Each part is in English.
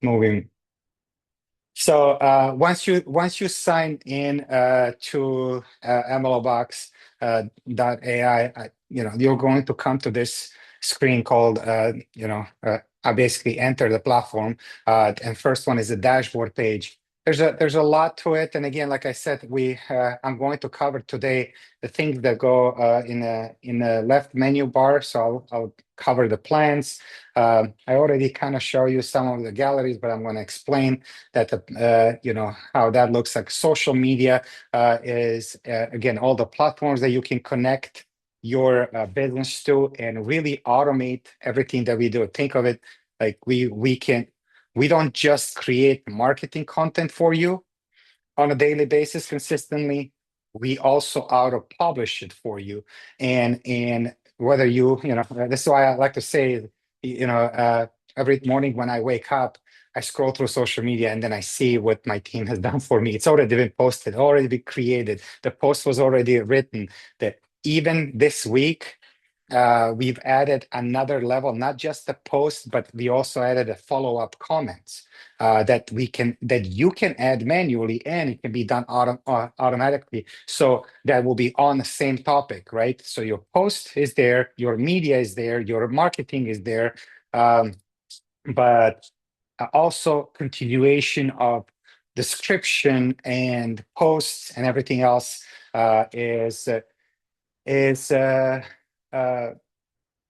moving. So once you sign in to MLOBOX AI, you're going to come to this screen called I basically enter the platform, and first one is the dashboard page. There's a lot to it, and again, like I said, I'm going to cover today the things that go in the left menu bar. So I'll cover the plans. I already kind of show you some of the galleries, but I'm going to explain that how that looks like. Social media is again all the platforms that you can connect your business to and really automate everything that we do. Think of it like we don't just create marketing content for you on a daily basis consistently. We also auto publish it for you, and whether this is why I like to say, every morning when I wake up, I scroll through social media and then I see what my team has done for me. It's already been posted, already been created. The post was already written. That even this week, we've added another level, not just the post, but we also added a follow-up comments that you can add manually, and it can be done automatically. So that will be on the same topic, right? So your post is there, your media is there, your marketing is there, but also continuation of description and posts and everything else is uh,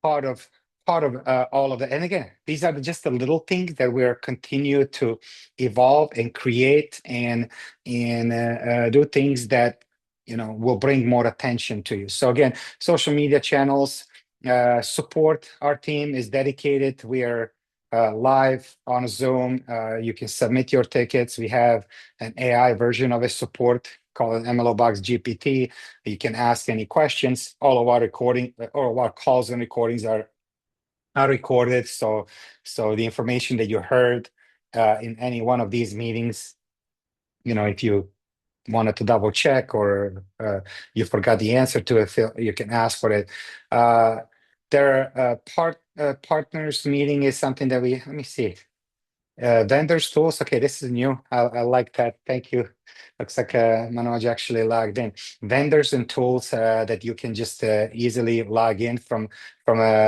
part of all of that. And again, these are just the little things that we're continue to evolve and create and do things that will bring more attention to you. So again, social media channels support. Our team is dedicated. We are live on Zoom. You can submit your tickets. We have an AI version of a support called MLOBOX GPT. You can ask any questions. All of our calls and recordings are recorded. So the information that you heard in any one of these meetings, if you wanted to double check or you forgot the answer to it, you can ask for it. Their partners meeting is something that let me see. Vendors tools. Okay, this is new. I like that. Thank you. Looks like Manoj actually logged in. Vendors and tools that you can just easily log in from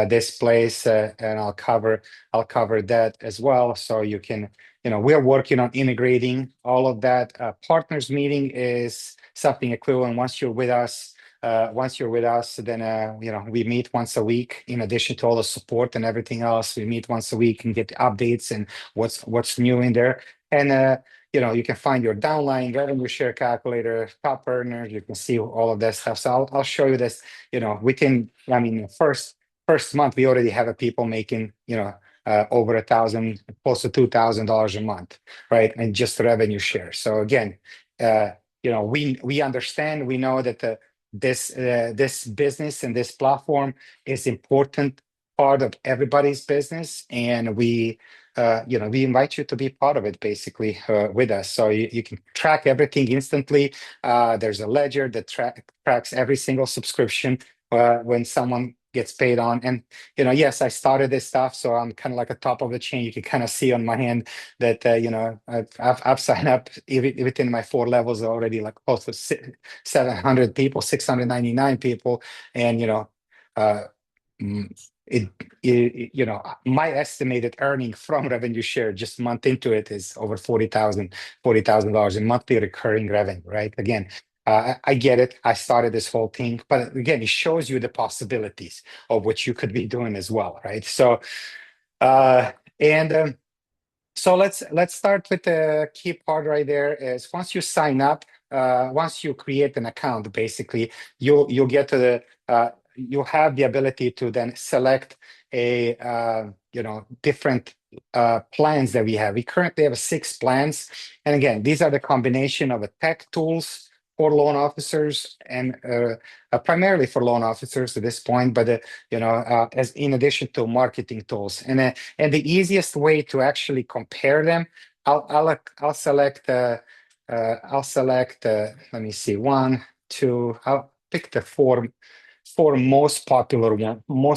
this place, and I'll cover that as well. So you can, we're working on integrating all of that. Partners meeting is something equivalent. Once you're with us, then we meet once a week. In addition to all the support and everything else, we meet once a week and get updates and what's new in there. And you can find your downline revenue share calculator, top earners. You can see all of that stuff. So I'll show you this. First month we already have people making over close to $2,000 a month, right? And just revenue share. So again, we understand. We know that this business and this platform is important part of everybody's business, and we invite you to be part of it basically with us. So you can track everything instantly. There's a ledger that tracks every single subscription when someone gets paid on. And yes, I started this stuff, so I'm kind of like a top of the chain. You can kind of see on my hand that I've signed up within my 4 levels already, like close to 700 people, 699 people, and uh, mm, my estimated earning from revenue share just month into it is over $40,000 in monthly recurring revenue, right? Again, I get it. I started this whole thing, but again, it shows you the possibilities of what you could be doing as well, right? So, and so let's start with the key part right there. Is once you sign up, once you create an account, basically you'll get to you'll have the ability to then select a different plans that we have. We currently have 6 plans, and again, these are the combination of tech tools for loan officers and primarily for loan officers at this point, but as in addition to marketing tools. And the easiest way to actually compare them, I'll select. Let me see, one, two. I'll pick the four four most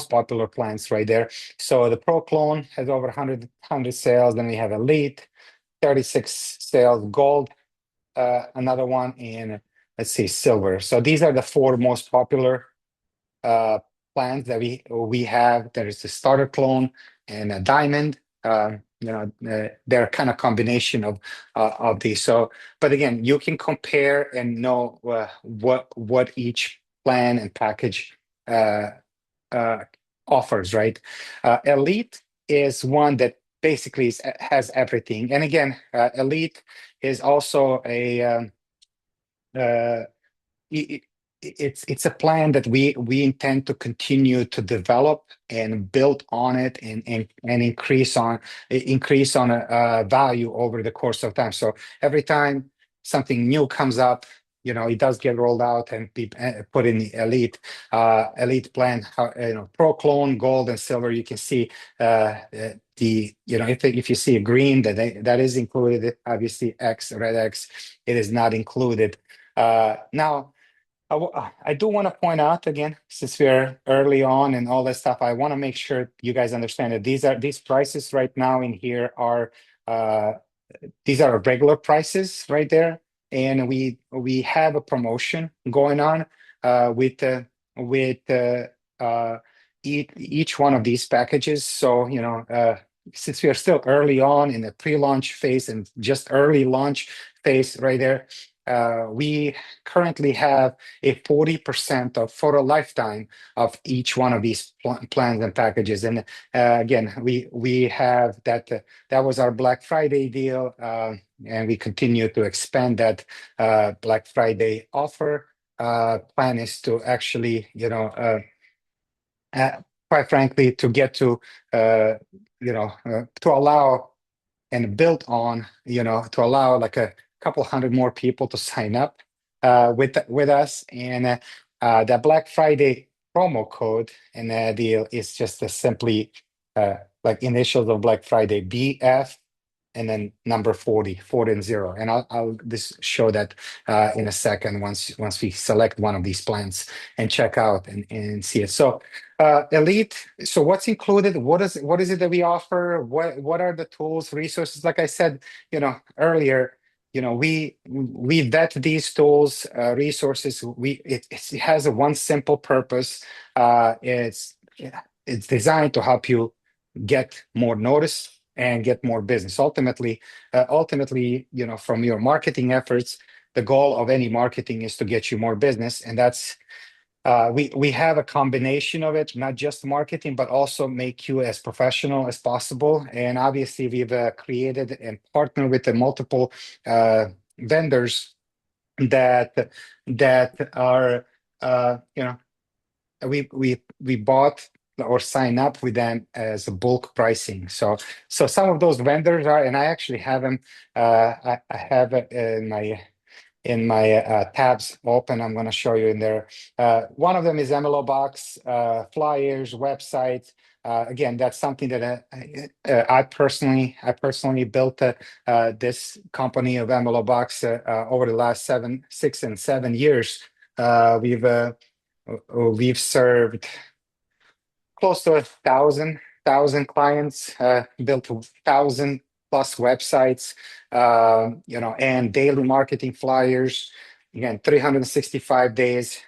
popular plans right there. So the Pro clone has over 100 sales. Then we have Elite, 36 sales, Gold, another one, and let's see, Silver. So these are the four most popular uh, plans that we have. There is the starter clone and a diamond. They're kind of combination of these. So, but again, you can compare and know what each plan and package uh, uh, offers, right? Elite is one that basically has everything. And again, Elite is also uh, i- it's a plan that we intend to continue to develop and build on it and increase on a value over the course of time. So every time something new comes up, it does get rolled out and be put in the elite plan. Pro clone, gold, and silver. You can see if you see a green that is included. Obviously, red X, it is not included. Now, I do want to point out again, since we're early on and all that stuff, I want to make sure you guys understand that these prices right now in here are uh, these are regular prices right there, and we have a promotion going on with uh, each one of these packages. So since we are still early on in the pre-launch phase and just early launch phase right there, we currently have a 40% of for a lifetime of each one of these plans and packages. And again, we have that. That was our Black Friday deal, and we continue to expand that Black Friday offer. Plan is to actually, uh, quite frankly, to get to allow and build on, to allow like a couple hundred more people to sign up with us. And the Black Friday promo code and deal is just simply like initials of Black Friday, BF, and then number 40 and 0. And I'll just show that in a second once we select one of these plans and check out and see it. So Elite, so what's included? What is it that we offer? What are the tools, resources? Like I said, earlier, we vet these tools, resources. It has a one simple purpose. It's designed to help you get more notice and get more business. Ultimately, from your marketing efforts, the goal of any marketing is to get you more business, and that's we have a combination of it, not just marketing, but also make you as professional as possible. And obviously, we've created and partnered with the multiple vendors that are we bought or sign up with them as a bulk pricing. So some of those vendors are, and I actually have them. I have it in my tabs open. I'm going to show you in there. One of them is MLOBOX flyers website. Again, that's something that I personally built this company of MLOBOX over the last 6 and 7 years. We've served close to 1,000 clients, built 1,000+ websites, and daily marketing flyers. Again, 365 days.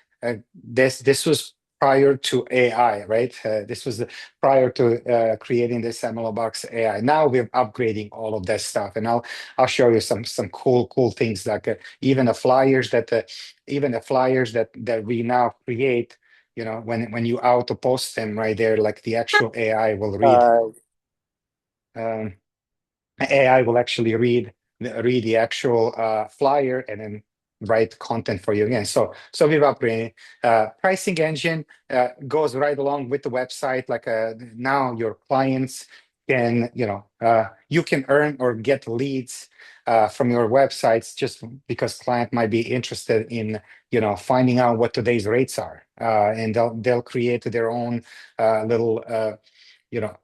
This was prior to AI, right? This was prior to creating this MLOBOX AI. Now we're upgrading all of that stuff, and I'll show you some cool things like even the flyers that we now create. When you auto post them right there, like the actual AI will read. Uh, Um, AI will actually read the actual flyer and then write content for you again. So we've upgraded. Pricing engine goes right along with the website. Like now your clients can, you can earn or get leads from your websites just because client might be interested in, finding out what today's rates are. And they'll create their own little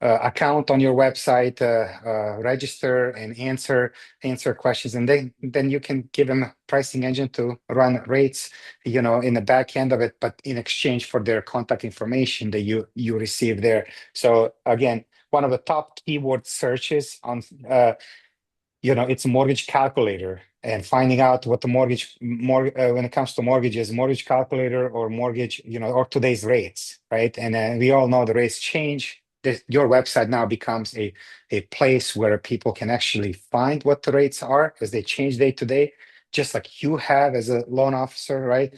account on your website, register and answer questions, and then you can give them a pricing engine to run rates, in the back end of it, but in exchange for their contact information that you receive there. So again, one of the top keyword searches on it's a mortgage calculator, and finding out what the when it comes to mortgages, mortgage calculator or mortgage, or today's rates, right? And we all know the rates change. Your website now becomes a place where people can actually find what the rates are as they change day to day, just like you have as a loan officer, right?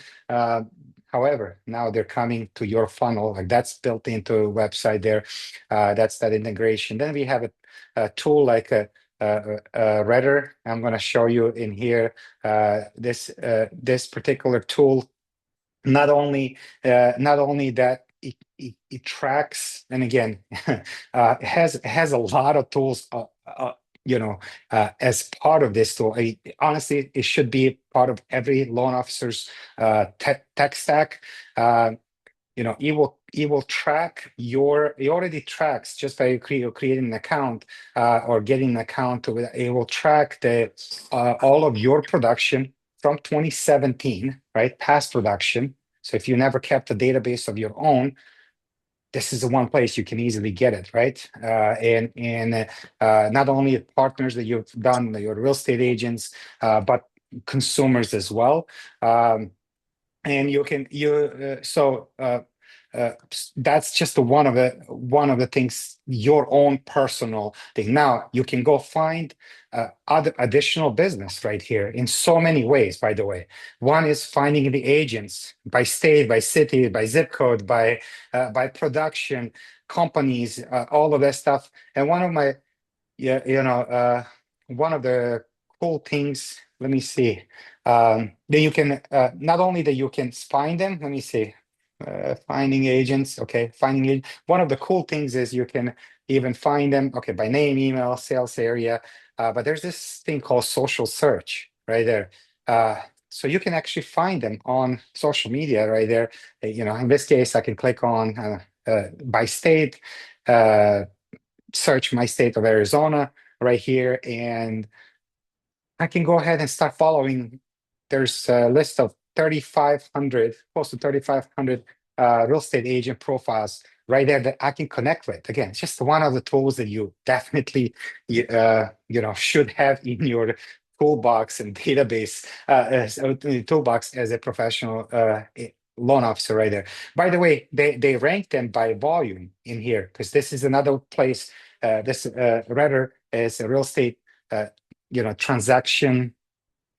However, now they're coming to your funnel, like that's built into a website there. That's that integration. Then we have a tool like Redder. I'm going to show you in here this particular tool. Not only that it tracks, and again, has a lot of tools. As part of this tool, honestly, it should be part of every loan officer's tech stack. It will track it already tracks just by creating an account or getting an account. It will track all of your production from 2017, right? Past production. So if you never kept a database of your own, this is the one place you can easily get it, right? And not only partners that you've done, your real estate agents, but consumers as well. And you can you so that's just one of the things, your own personal thing. Now you can go find other additional business right here in so many ways, by the way. One is finding the agents by state, by city, by zip code, by production, companies, all of that stuff. And yeah, one of the cool things, let me see, then you can, not only that you can find them, let me see, finding agents, okay, finding it. One of the cool things is you can even find them, okay, by name, email, sales area, but there's this thing called social search right there. So you can actually find them on social media right there. In this case, I can click on by state, uh, search my state of Arizona right here, and I can go ahead and start following. There's a list of 3,500, close to 3,500 real estate agent profiles right there that I can connect with. Again, it's just one of the tools that you definitely should have in your toolbox and database, toolbox as a professional loan officer right there. By the way, they rank them by volume in here, because this is another place. This Redder is a real estate transaction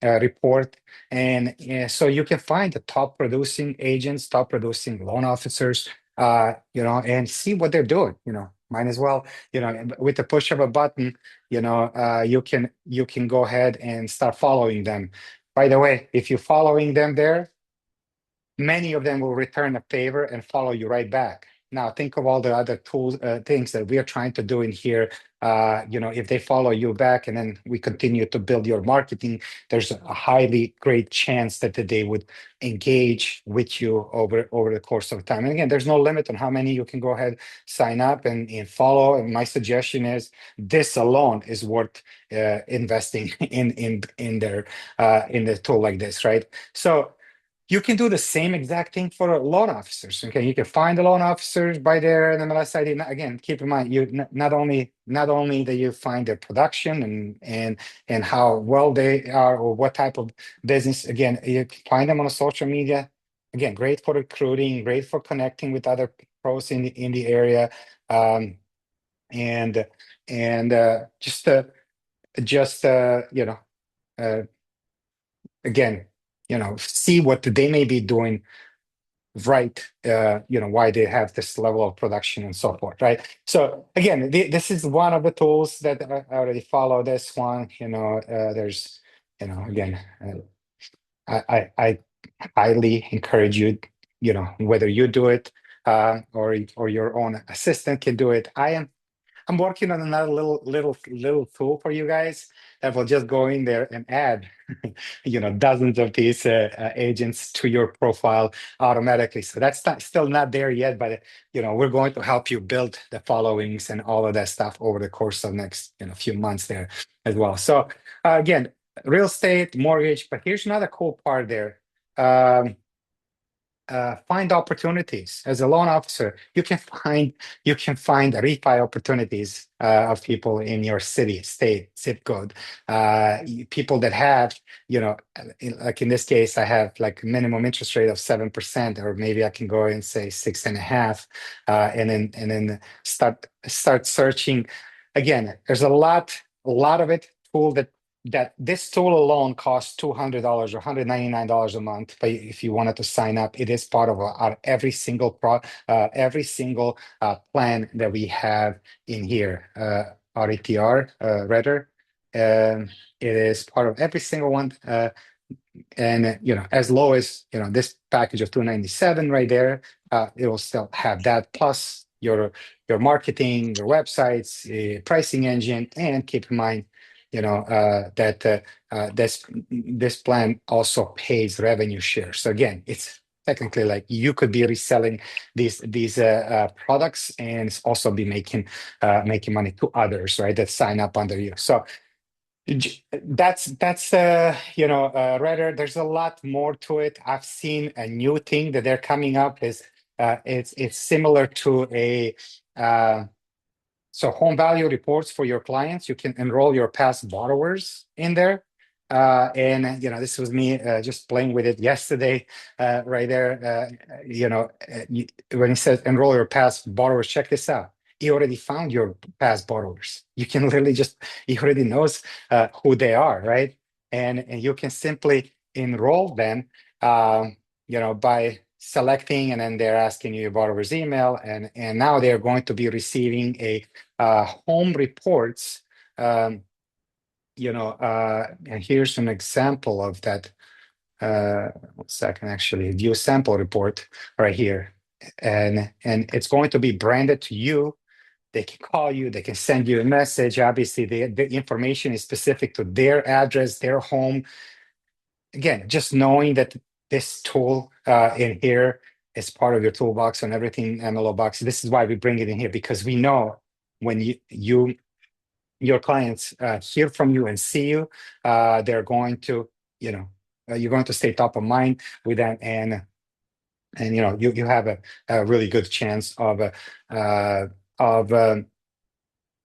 report, and so you can find the top producing agents, top producing loan officers, and see what they're doing. Might as well, with the push of a button, you can go ahead and start following them. By the way, if you're following them there, many of them will return a favor and follow you right back. Now, think of all the other tools, things that we are trying to do in here. If they follow you back and then we continue to build your marketing, there's a highly great chance that they would engage with you over the course of time. And again, there's no limit on how many you can go ahead, sign up and follow. And my suggestion is this alone is worth investing in the tool like this, right? So you can do the same exact thing for loan officers. Okay, you can find the loan officers by their MLS ID. Again, keep in mind, not only that you find their production and how well they are or what type of business. Again, you can find them on a social media. Again, great for recruiting, great for connecting with other pros in the area, and just uh, again, see what they may be doing right, why they have this level of production and so forth, right? So again, this is one of the tools that I already follow. This one, there's, again, I highly encourage you, whether you do it or your own assistant can do it. I'm working on another little tool for you guys that will just go in there and add, dozens of these agents to your profile automatically. So that's still not there yet, but we're going to help you build the followings and all of that stuff over the course of next few months there as well. So again, real estate, mortgage, but here's another cool part there. Find opportunities as a loan officer. You can find refi opportunities of people in your city, state, zip code. People that have, like in this case, I have like minimum interest rate of 7%, or maybe I can go and say 6.5, and then start searching. Again, there's a lot of it tool that this tool alone costs $200 or $199 a month. But if you wanted to sign up, it is part of every single plan that we have in here. RETR, Redder. It is part of every single one. And as low as this package of 297 right there, it will still have that plus your marketing, your websites, pricing engine, and keep in mind that this plan also pays revenue share. So again, it's technically like you could be reselling these products and also be making money to others, right, that sign up under you. So that's Redder. There's a lot more to it. I've seen a new thing that they're coming up is it's similar to a so home value reports for your clients. You can enroll your past borrowers in there. And this was me just playing with it yesterday, right there. When he says enroll your past borrowers, check this out. He already found your past borrowers. You can literally he already knows who they are, right? And you can simply enroll them, by selecting, and then they're asking you your borrower's email, and now they're going to be receiving a home reports. And here's an example of that. 1 second, actually, view sample report right here, and it's going to be branded to you. They can call you, they can send you a message. Obviously, the information is specific to their address, their home. Again, just knowing that this tool in here is part of your toolbox and everything MLOBOX. This is why we bring it in here, because we know when your clients hear from you and see you, they're going to, you're going to stay top of mind with them, and you have a really good chance of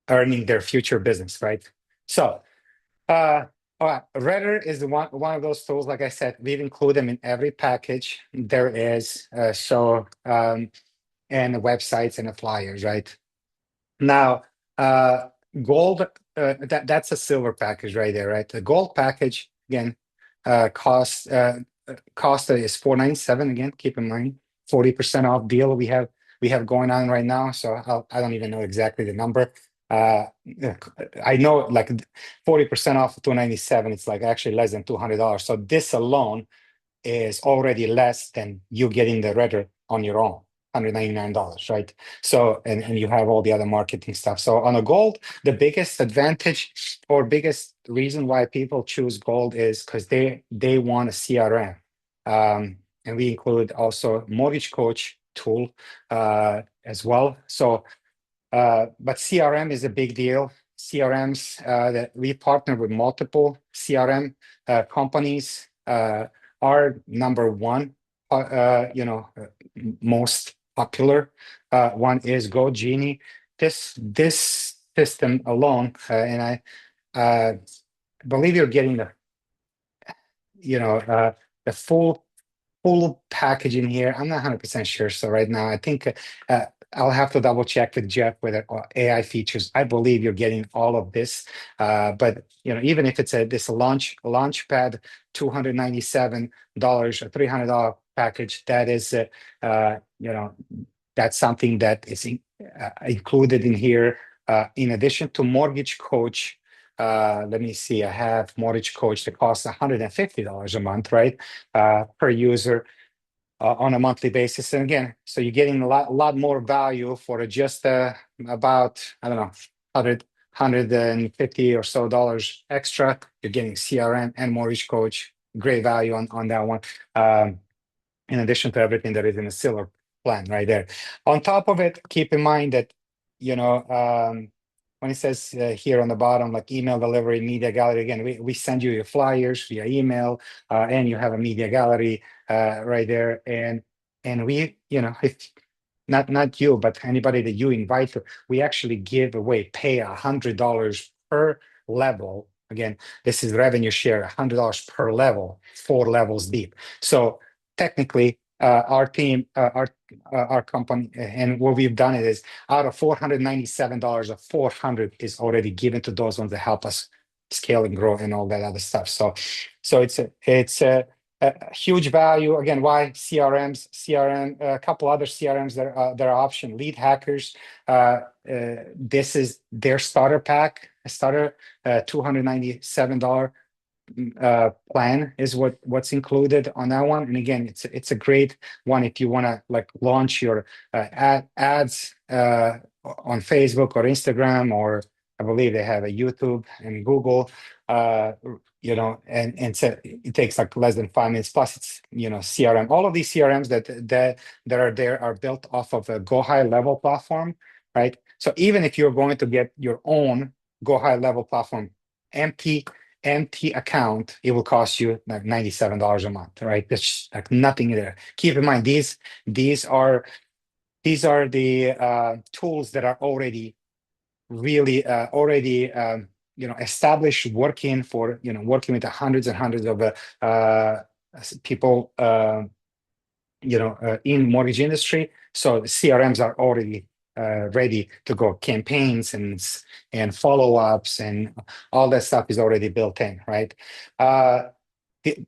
earning their future business, right? So all right, Redder is one of those tools. Like I said, we've included them in every package there is. And the websites and the flyers, right? Now, gold, that's a silver package right there, right? The gold package, again, cost is $497. Again, keep in mind, 40% off deal we have going on right now. So I don't even know exactly the number. I know like 40% off of 297, it's like actually less than $200. So this alone is already less than you getting the Redder on your own, $199, right? So, and you have all the other marketing stuff. So on a gold, the biggest advantage or biggest reason why people choose gold is because they want a CRM. And we include also mortgage coach tool as well. So but CRM is a big deal. CRMs that we partner with multiple CRM companies. Our number one, most popular one is GoGenie. This system alone, and I believe you're getting the full package in here. I'm not 100% sure. So right now, I think I'll have to double check with Jeff whether AI features. I believe you're getting all of this, but even if it's this launchpad $297 or $300 package, that is that's something that is included in here. In addition to mortgage coach. Let me see. I have mortgage coach that costs $150 a month, right, per user on a monthly basis. And again, so you're getting a lot more value for just about, I don't know, 150 or so dollars extra. You're getting CRM and mortgage coach. Great value on that one. In addition to everything that is in a silver plan right there. On top of it, keep in mind that, when it says here on the bottom, like email delivery, media gallery, again, we send you your flyers via email, and you have a media gallery right there. And we, if not you, but anybody that you invite, we actually give away, pay $100 per level. Again, this is revenue share, $100 per level, 4 levels deep. So technically, our team, our company, and what we've done is out of $497, of 400 is already given to those ones that help us scale and grow and all that other stuff. So it's a huge value. Again, why CRM, a couple other CRMs that are option. Lead Hackers, this is their starter pack, starter $297 plan is what's included on that one. And again, it's a great one if you want to like launch your ads on Facebook or Instagram, or I believe they have a YouTube and Google. And so it takes like less than 5 minutes. Plus, it's CRM. All of these CRMs that are there are built off of a Go High Level platform, right? So even if you're going to get your own Go High Level platform, empty account, it will cost you like $97 a month, right? There's like nothing there. Keep in mind, these are the tools that are already really established, working with the hundreds and hundreds of people in mortgage industry. So the CRMs are already ready to go. Campaigns and follow-ups and all that stuff is already built in, right? And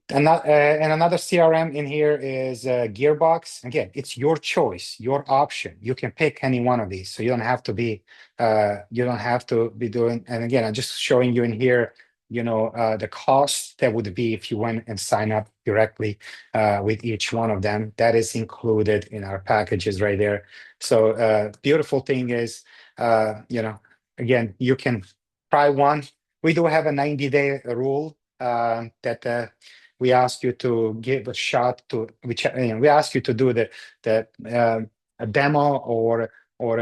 another CRM in here is Gearbox. Again, it's your choice, your option. You can pick any one of these, so you don't have to be doing. And again, I'm just showing you in here, the cost that would be if you went and sign up directly with each one of them. That is included in our packages right there. So beautiful thing is, again, you can try one. We do have a 90-day rule that we ask you to give a shot to, which we ask you to do a demo or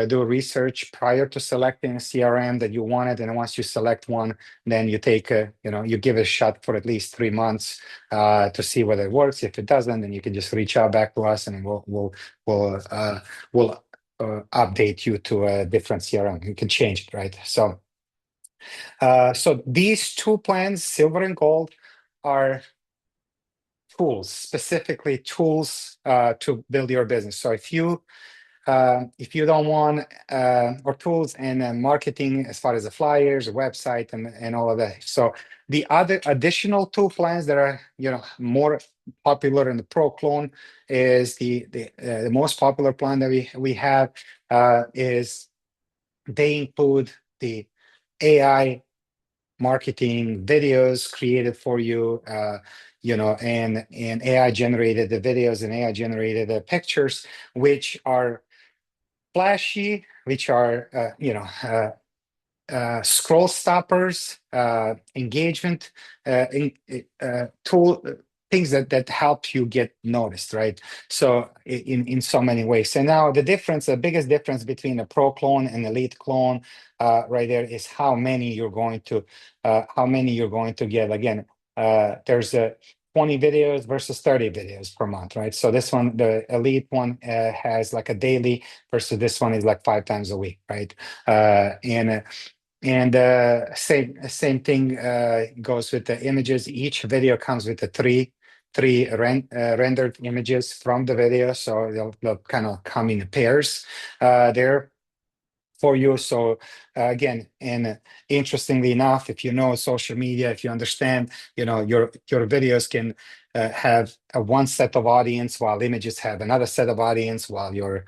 do research prior to selecting a CRM that you wanted. And once you select one, then you take you give it a shot for at least 3 months to see whether it works. If it doesn't, then you can just reach out back to us, and we'll update you to a different CRM. You can change it, right? So these two plans, silver and gold, are tools, specifically tools to build your business. So if you don't want or tools and marketing as far as the flyers, website, and all of that. So the other additional two plans that are more popular in the Pro Clone is the most popular plan that we have is they include the AI marketing videos created for you, and AI generated the videos and AI generated the pictures, which are flashy, which are scroll stoppers, engagement tool, things that help you get noticed, right? So in so many ways. So now the biggest difference between a Pro clone and Elite clone, right there, is how many you're going to get. Again, there's a 20 videos versus 30 videos per month, right? So this one, the Elite one, has like a daily, versus this one is like 5 times a week, right? And same thing goes with the images. Each video comes with the three rendered images from the video, so they'll kind of come in pairs there for you. So again, and interestingly enough, if you know social media, if you understand, your videos can have one set of audience, while images have another set of audience, while your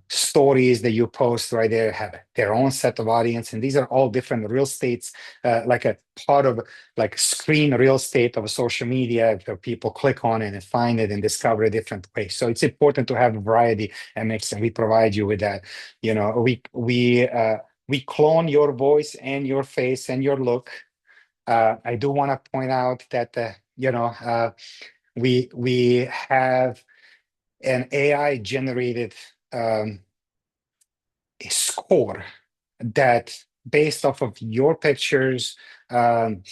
stories that you post right there have their own set of audience, and these are all different real estates, like a part of like screen real estate of social media, where people click on it and find it and discover a different way. So it's important to have a variety and mix, and we provide you with that. We clone your voice and your face and your look. I do want to point out that we have an AI generated a score that, based off of your pictures, um,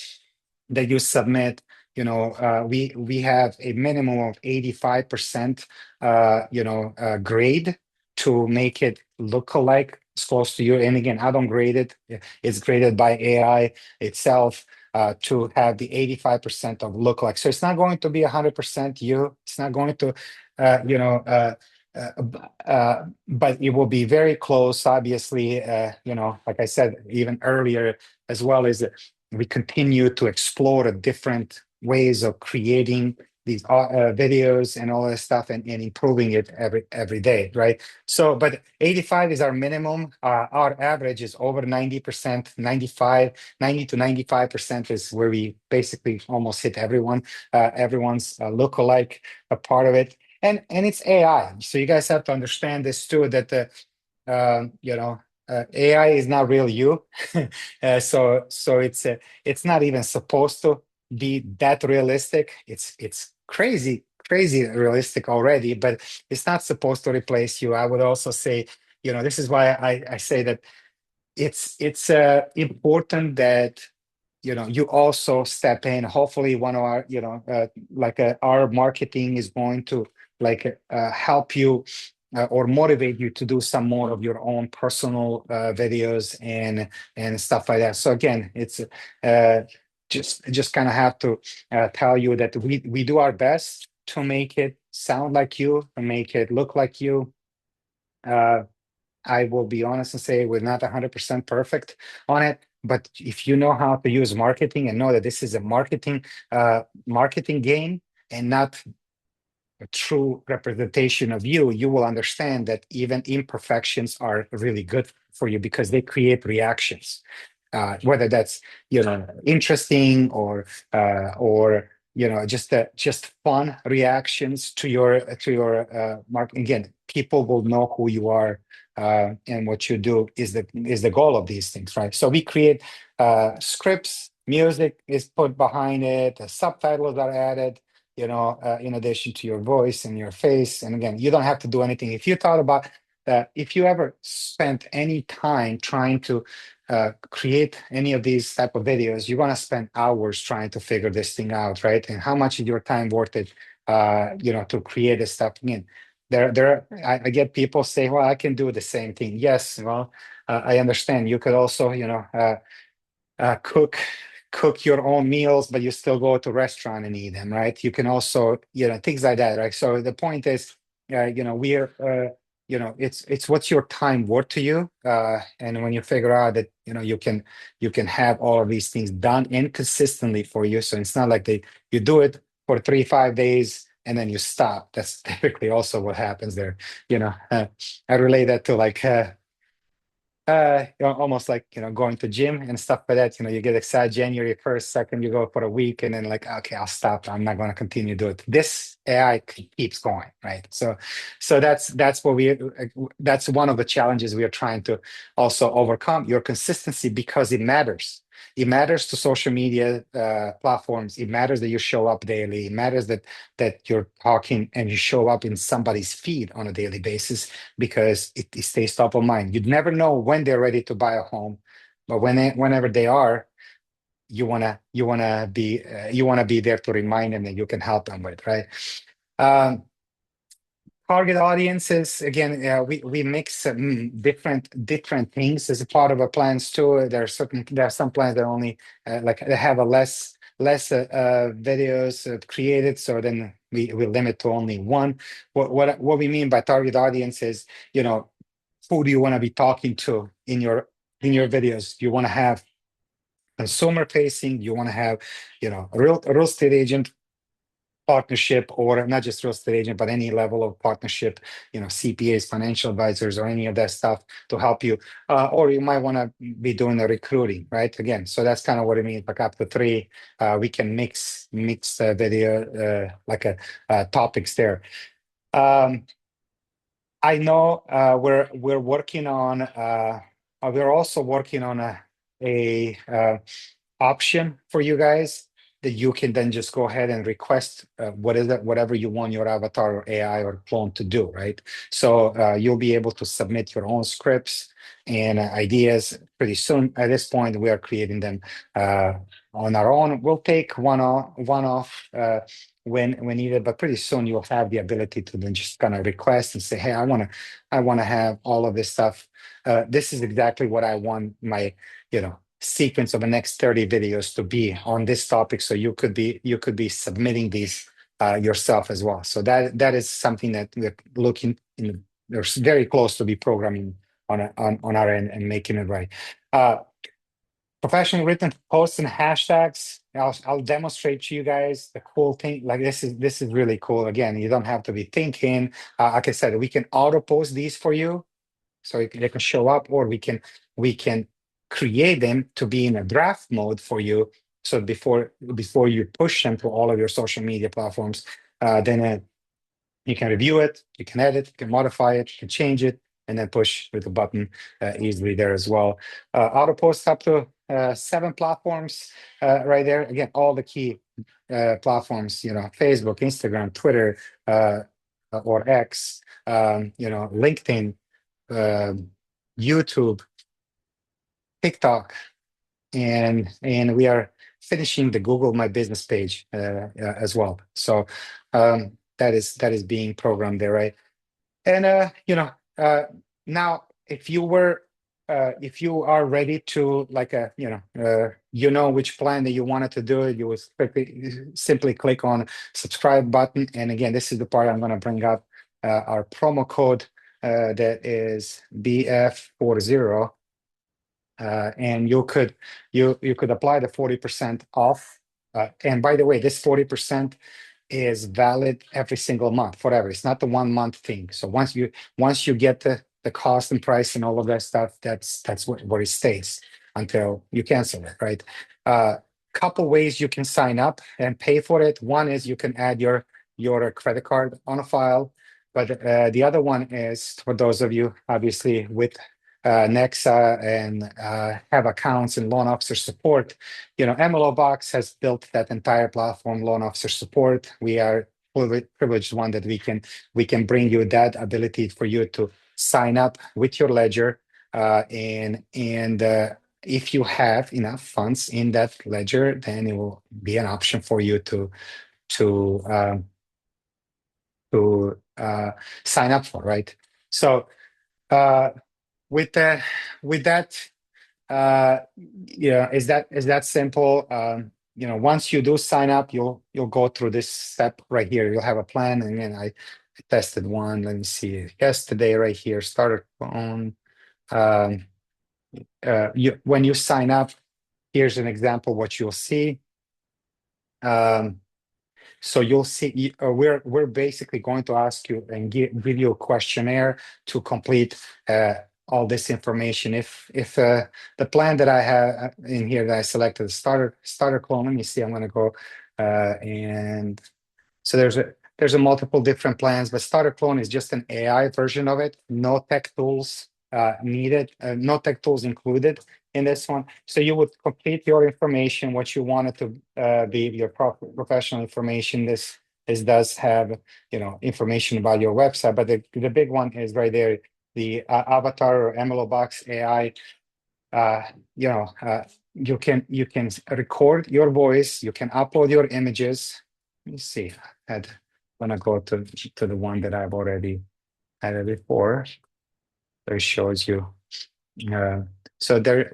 that you submit, we have a minimum of 85% grade to make it look alike as close to you. And again, I don't grade it. It's graded by AI itself, to have the 85% of look like. So it's not going to be 100% you. It's not going to uh, you know uh, but it will be very close, obviously. Like I said even earlier, as well as we continue to explore different ways of creating these videos and all that stuff, and improving it every day, right? So, but 85 is our minimum. Our average is over 90%, 95, 90 to 95% is where we basically almost hit everyone's look-alike a part of it. And it's AI. So you guys have to understand this too, that AI is not real you. So it's not even supposed to be that realistic. It's crazy realistic already, but it's not supposed to replace you. I would also say, this is why I say that it's important that you also step in. Hopefully one of our, our marketing is going to help you, or motivate you to do some more of your own personal videos and stuff like that. So again, it's just kind of have to tell you that we do our best to make it sound like you and make it look like you. uh, I will be honest and say we're not 100% perfect on it, but if you know how to use marketing and know that this is a marketing game and not a true representation of you, you will understand that even imperfections are really good for you, because they create reactions. Whether that's interesting, or just fun reactions to your mark. Again, people will know who you are, and what you do is the goal of these things, right? So we create scripts, music is put behind it, the subtitles are added, in addition to your voice and your face. And again, you don't have to do anything. If you thought about if you ever spent any time trying to create any of these type of videos, you're going to spend hours trying to figure this thing out, right? And how much is your time worth it, to create this stuff? Again, I get people say, well, I can do the same thing. Yes, well, I understand. You could also, cook your own meals, but you still go to restaurant and eat them, right? You can also, things like that, right? So the point is, we're, it's what's your time worth to you, and when you figure out that you can have all of these things done inconsistently for you, so it's not like you do it for 3 5 days and then you stop. That's typically also what happens there. I relate that to almost like going to gym and stuff like that. You get excited January 1st, second, you go for a week, and then like, okay, I'll stop. I'm not going to continue to do it. This AI keeps going, right? So that's what that's one of the challenges we are trying to also overcome. Your consistency, because it matters. It matters to social media platforms. It matters that you show up daily. It matters that you're talking and you show up in somebody's feed on a daily basis, because it stays top of mind. You'd never know when they're ready to buy a home, but whenever they are, you wanna be there to remind them that you can help them with, right? Um, Target audiences, again, we mix different things as a part of our plans too. There are some plans that only like they have a less videos created, so then we limit to only one. What we mean by target audience is, who do you want to be talking to in your videos? You want to have consumer facing, you want to have, a real estate agent partnership, or not just real estate agent, but any level of partnership, CPAs, financial advisors, or any of that stuff to help you. Or you might want to be doing the recruiting, right? Again, so that's kind of what it means. Like up to three, we can mix the video, like topics there. Um, I know we're working on. We're also working on a option for you guys that you can then just go ahead and request whatever you want your avatar or AI or clone to do, right? So you'll be able to submit your own scripts and ideas pretty soon. At this point, we are creating them on our own. We'll take one off when needed, but pretty soon you'll have the ability to then just kind of request and say, hey, I want to have all of this stuff. This is exactly what I want my sequence of the next 30 videos to be on this topic. So you could be submitting these yourself as well. So that is something that we're looking in. We're very close to be programming on our end and making it right. Professionally written posts and hashtags. I'll demonstrate to you guys the cool thing. Like this is really cool. Again, you don't have to be thinking. Like I said, we can auto post these for you, so they can show up, or we can create them to be in a draft mode for you. So before you push them to all of your social media platforms, then you can review it, you can edit, you can modify it, you can change it, and then push with the button easily there as well. Auto post up to 7 platforms right there. Again, all the key platforms, Facebook, Instagram, Twitter, or X, LinkedIn, YouTube, TikTok, and we are finishing the Google My Business page as well. So that is being programmed there, right? And now if you are ready to like which plan that you wanted to do, you will simply click on subscribe button. And again, this is the part I'm going to bring up our promo code that is BF40. And you could apply the 40% off. And by the way, this 40% is valid every single month, forever. It's not the 1 month thing. So once you get the cost and price and all of that stuff, that's where it stays until you cancel it, right? Couple ways you can sign up and pay for it. One is you can add your credit card on a file, but the other one is for those of you obviously with Nexa and have accounts and loan officer support. MLOBOX has built that entire platform, loan officer support. We are privileged one that we can bring you that ability for you to sign up with your ledger, and if you have enough funds in that ledger, then it will be an option for you to sign up for, right? So with that, is that simple. Once you do sign up, you'll go through this step right here. You'll have a plan, and then I tested one. Let me see, yesterday right here, starter phone. When you sign up, here's an example what you'll see. So you'll see, we're basically going to ask you and give you a questionnaire to complete all this information. If the plan that I have in here that I selected, the starter clone, let me see, I'm going to go and so there's a multiple different plans, but starter clone is just an AI version of it. No tech tools needed, no tech tools included in this one. So you would complete your information, what you wanted to be your professional information. This does have information about your website, but the big one is right there, the avatar or MLOBOX AI. You can record your voice, you can upload your images. Let me see. I'm gonna go to the one that I've already had it before. So it shows you. So I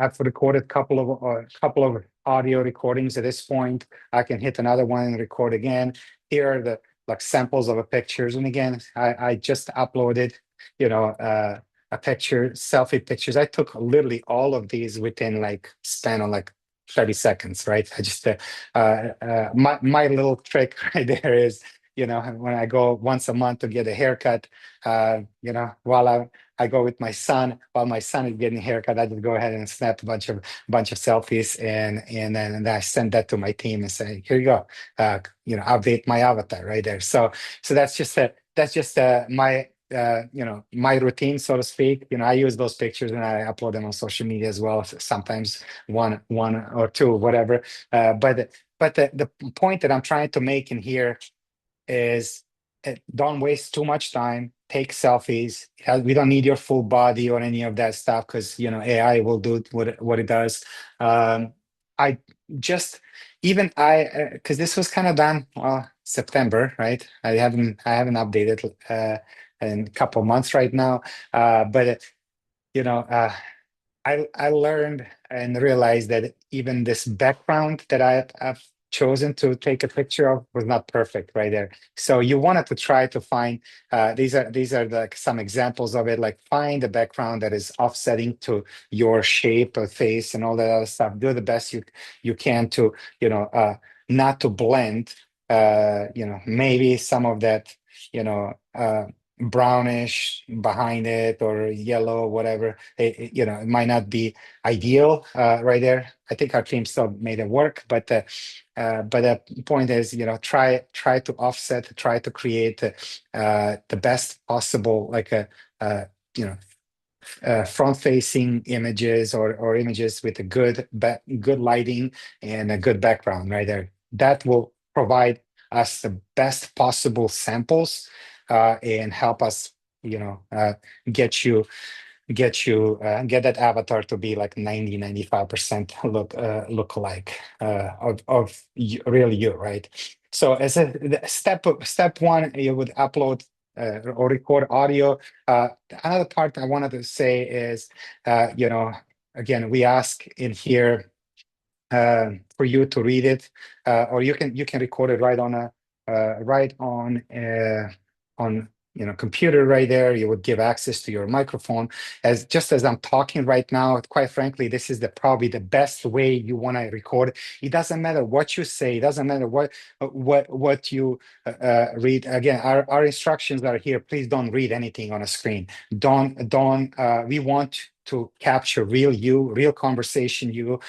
have recorded a couple of audio recordings at this point. I can hit another one and record again. Here are the samples of the pictures, and again, I just uploaded, a picture, selfie pictures. I took literally all of these within span of 30 seconds, right? I just my little trick right there is, when I go once a month to get a haircut, while I go with my son, while my son is getting a haircut, I just go ahead and snap a bunch of selfies, and then I send that to my team and say, here you go, update my avatar right there. So that's just my routine, so to speak. I use those pictures and I upload them on social media as well. Sometimes one or two, whatever. But the point that I'm trying to make in here is, don't waste too much time. Take selfies. We don't need your full body or any of that stuff, because AI will do what it does. I just even I because this was kind of done, well, September, right? I haven't updated in a couple months right now. But you know. I learned and realized that even this background that I've chosen to take a picture of was not perfect right there. So you wanted to try to find, these are like some examples of it, like find a background that is offsetting to your shape of face and all that other stuff. Do the best you can to, not to blend, maybe some of that, you know, uh, brownish behind it, or yellow, whatever. It might not be ideal right there. I think our team still made it work, but the point is, try to offset, try to create the best possible, like uh, you know front-facing images, or images with a good lighting and a good background right there. That will provide us the best possible samples, and help us, get you get that avatar to be like 90-95% look alike, of real you, right? So as step one, you would upload or record audio. Another part I wanted to say is, again, we ask in here for you to read it, or you can record it right on computer right there. You would give access to your microphone, as I'm talking right now. Quite frankly, this is probably the best way you want to record. It doesn't matter what you say. It doesn't matter what you read. Again, our instructions are here. Please don't read anything on a screen. Don't We want to capture real you, real conversation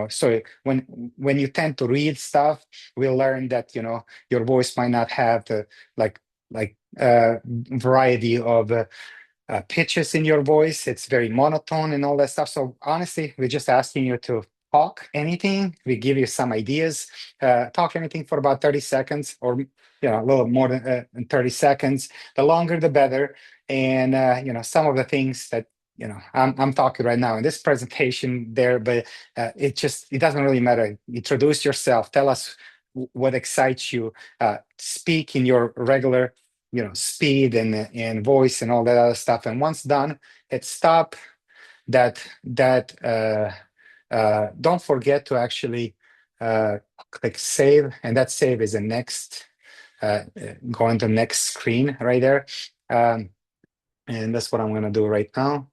so when you tend to read stuff, we learn that your voice might not have the variety of pitches in your voice. It's very monotone and all that stuff. So honestly, we're just asking you to talk anything. We give you some ideas. Talk anything for about 30 seconds, or a little more than 30 seconds. The longer, the better. And some of the things that I'm talking right now in this presentation there, but it doesn't really matter. Introduce yourself. Tell us what excites you. Speak in your regular speed and voice and all that other stuff. And once done, hit stop. Don't forget to actually click save, and that save is the next go into next screen right there. And that's what I'm going to do right now.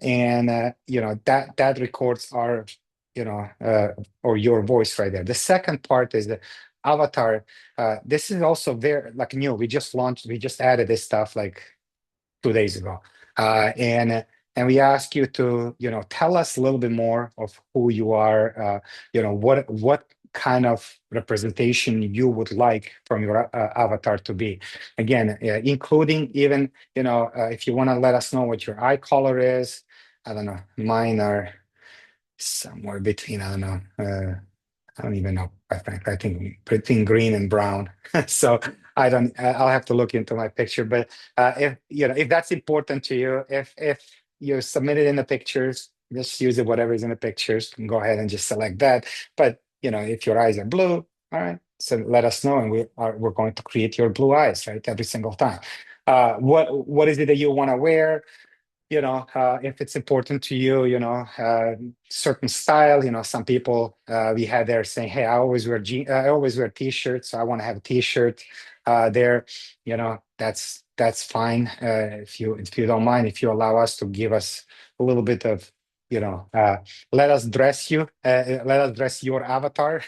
And that records our or your voice right there. The second part is the avatar. This is also very like new. We just added this stuff like 2 days ago. And we ask you to tell us a little bit more of who you are. What kind of representation you would like from your avatar to be. Again, including even if you want to let us know what your eye color is. I don't know. Mine are somewhere between, I don't know. I don't even know, quite frankly. I think between green and brown. So I don't. I'll have to look into my picture. But if that's important to you, if you submit it in the pictures, just use it. Whatever is in the pictures, and go ahead and just select that. But if your eyes are blue, all right. So let us know, and we're going to create your blue eyes, right, every single time. What is it that you want to wear? If it's important to you, certain style. Some people we had there saying, "Hey, I always wear t-shirts, so I want to have a t-shirt there." That's fine. If you don't mind, if you allow us to give us a little bit of let us dress you, let us dress your avatar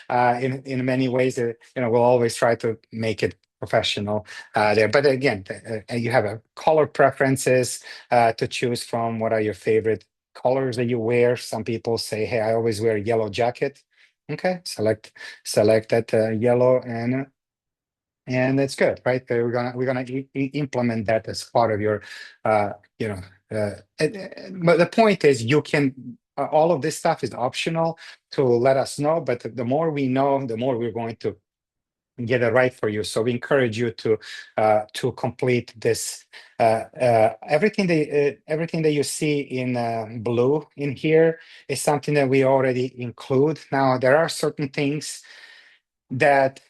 in many ways. We'll always try to make it professional there. But again, you have a color preferences to choose from. What are your favorite colors that you wear? Some people say, "Hey, I always wear a yellow jacket." Okay, select that yellow, and it's good, right? We're gonna implement that as part of your, uh, you know. But the point is, you can. All of this stuff is optional to let us know, but the more we know, the more we're going to get it right for you. So we encourage you to complete this. Everything that you see in blue in here is something that we already include. Now there are certain things that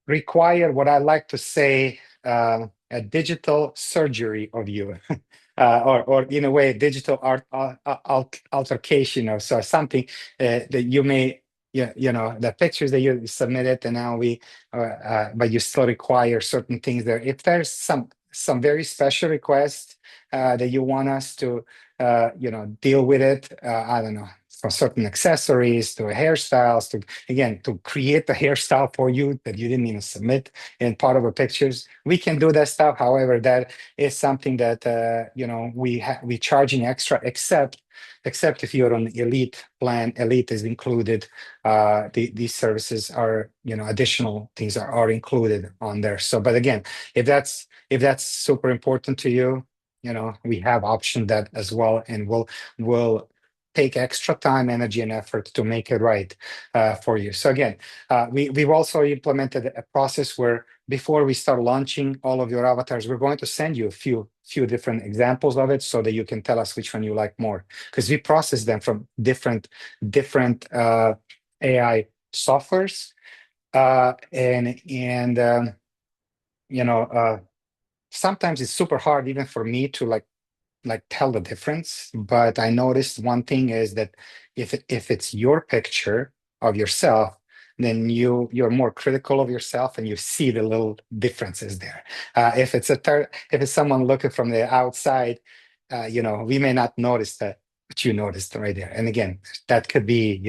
require what I like to say a digital surgery of you, or in a way, digital altercation, or so something that you may, the pictures that you submitted, and now but you still require certain things there. If there's some very special requests that you want us to, deal with it, I don't know, from certain accessories to hairstyles to, again, to create the hairstyle for you that you didn't even submit in part of the pictures, we can do that stuff. However, that is something that we charge in extra, except if you're on the elite plan. Elite is included. These services are, additional things are included on there. So, but again, if that's super important to you, we have optioned that as well, and we'll take extra time, energy, and effort to make it right for you. So again, we've also implemented a process where before we start launching all of your avatars, we're going to send you a few different examples of it so that you can tell us which one you like more, because we process them from different AI softwares, and sometimes it's super hard even for me to like tell the difference. But I noticed one thing is that if it's your picture of yourself, then you're more critical of yourself and you see the little differences there. If it's someone looking from the outside, we may not notice that, but you noticed right there. And again, that could be,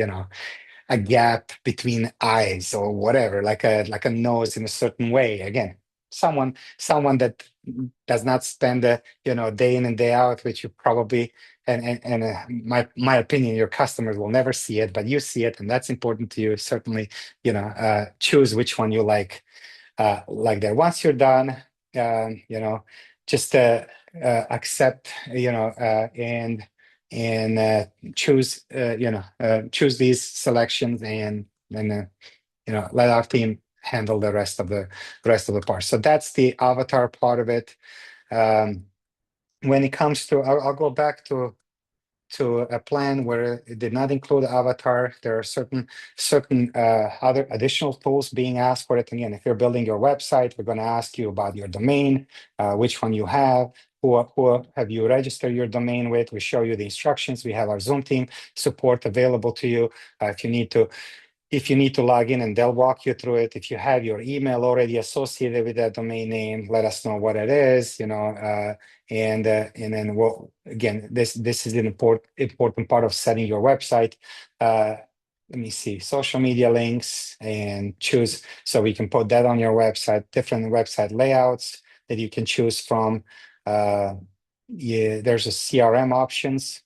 a gap between eyes or whatever, like a nose in a certain way. Again, someone that does not spend day in and day out, which you probably, and my opinion, your customers will never see it, but you see it, and that's important to you. Certainly, choose which one you like that. Once you're done, just accept, and choose these selections, and let our team handle the rest of the parts. So that's the avatar part of it. When it comes to, I'll go back to a plan where it did not include avatar. There are certain other additional tools being asked for it. Again, if you're building your website, we're going to ask you about your domain, which one you have, who have you registered your domain with. We show you the instructions. We have our Zoom team support available to you if you need to log in, and they'll walk you through it. If you have your email already associated with that domain name, let us know what it is, and then again, this is an important part of setting your website. Let me see, social media links, and choose, so we can put that on your website, different website layouts that you can choose from. Yeah, there's a CRM options.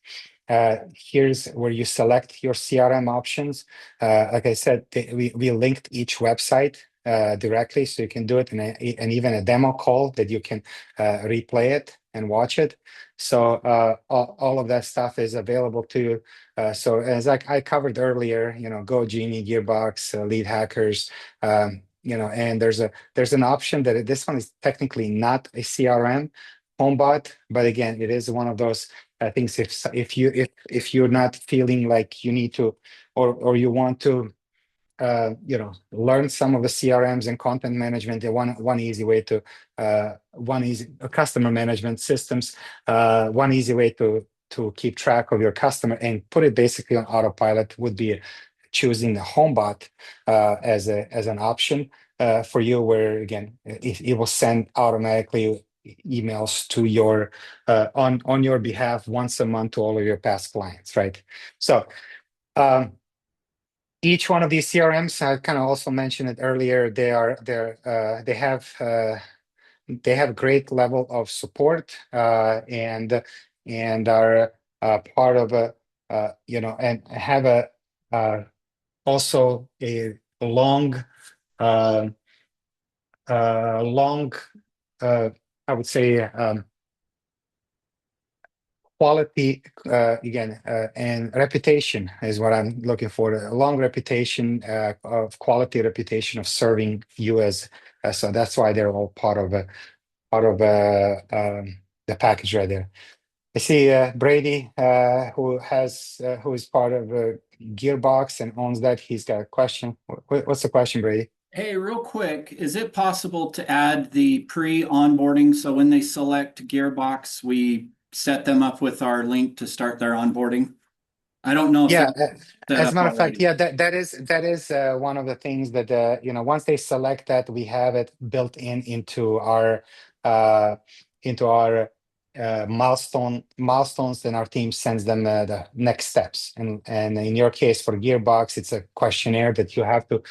Here's where you select your CRM options. Like I said, we linked each website directly, so you can do it, and even a demo call that you can replay it and watch it. So all of that stuff is available to you. So as I covered earlier, Go Genie, Gearbox, Lead Hackers, and there's an option that this one is technically not a CRM, HomeBot, but again, it is one of those things. If you're not feeling like you need to, or you want to learn some of the CRMs and content management, one easy way to customer management systems, one easy way to keep track of your customer and put it basically on autopilot would be choosing the HomeBot as an option for you, where again it will send automatically emails to your on your behalf once a month to all of your past clients, right? So each one of these CRMs, I kind of also mentioned it earlier, they have great level of support and are part of a and have a also a uh, long I would say quality again and reputation is what I'm looking for. A long reputation of quality reputation of serving you as so that's why they're all part of the package right there. I see Brady, who is part of Gearbox and owns that. He's got a question. What's the question, Brady? Hey, real quick, is it possible to add the pre-onboarding so when they select Gearbox, we set them up with our link to start their onboarding? I don't know if Yeah, that's set as a up matter of fact, already. yeah, that is one of the things that once they select that, we have it built uh, into our milestones. Then our team sends them the next steps. And in your case, for Gearbox, it's a questionnaire that you have to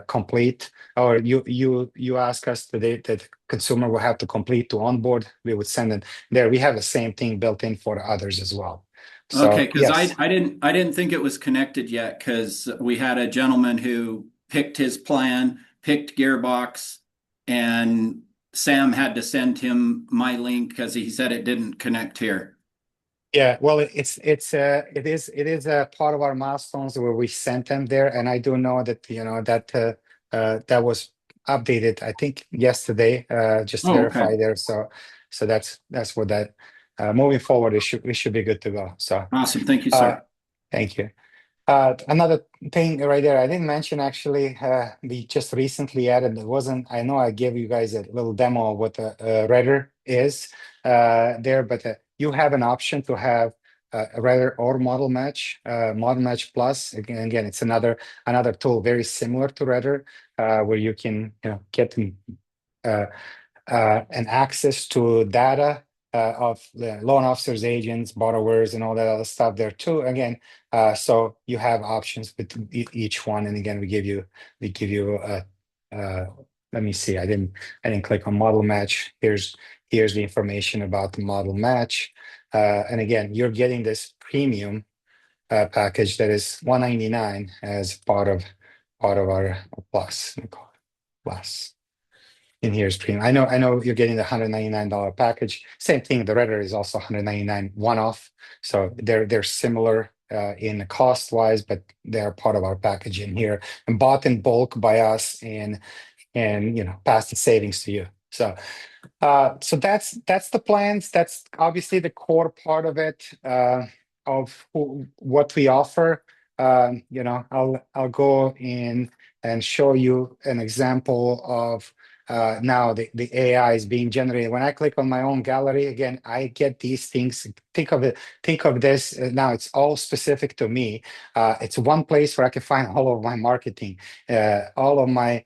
complete, or you ask us today that the consumer will have to complete to onboard. We would send it there. We have the same thing built in for others as well. Okay, So because yes. I didn't think it was connected yet because we had a gentleman who picked his plan, picked Gearbox, and Sam had to send him my link because he said it didn't connect here. Yeah, well, it is a part of our milestones where we sent them there, and I do know that that was updated. I think yesterday, just Oh, okay. verify there. So that's what that. Moving forward, we should be good to go. So, Awesome. Thank you, uh, sir. thank you. Another thing right there, I didn't mention actually, we just recently added, it wasn't, I know I gave you guys a little demo of what the Redder is there, but you have an option to have a Redder or Model Match Plus. Again, it's another tool very similar to Redder, where you can get uh, and access to data of the loan officers, agents, borrowers, and all that other stuff there too. Again, so you have options with each one. And again, we give you let me see. I didn't click on model match. Here's the information about the model match. And again, you're getting this premium package that is $199 as part of our plus. We call it plus. And here's premium. I know you're getting the $199 package. Same thing. The Redder is also $199 one-off. So they're similar in cost wise, but they're part of our package in here and bought in bulk by us and pass the savings to you. So that's the plans. That's obviously the core part of it, of what we offer. I'll go in and show you an example of now the AI is being generated. When I click on my own gallery, again, I get these things. Think of this now. It's all specific to me. It's one place where I can find all of my marketing, all of my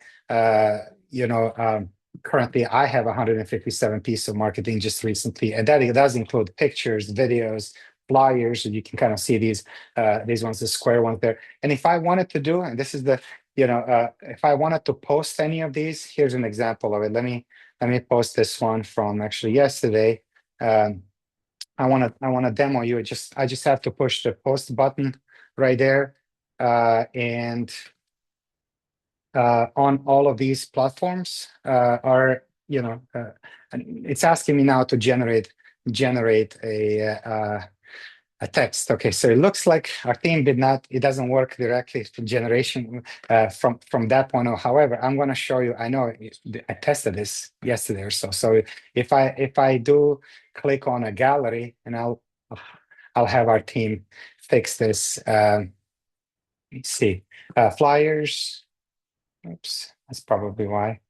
currently I have 157 pieces of marketing just recently, and that it does include pictures, videos, flyers. So you can kind of see these ones, the square ones there. And if I wanted to do, and this is if I wanted to post any of these, here's an example of it. Let me post this one from actually yesterday. Um, I want to demo you. I just have to push the post button right there, and on all of these platforms and it's asking me now to generate a text. Okay, so it looks like our theme did not. It doesn't work directly for generation from that point on. However, I'm going to show you. I know I tested this yesterday or so. So if I do click on a gallery, and I'll have our team fix this. Let's see, flyers. Oops, that's probably why.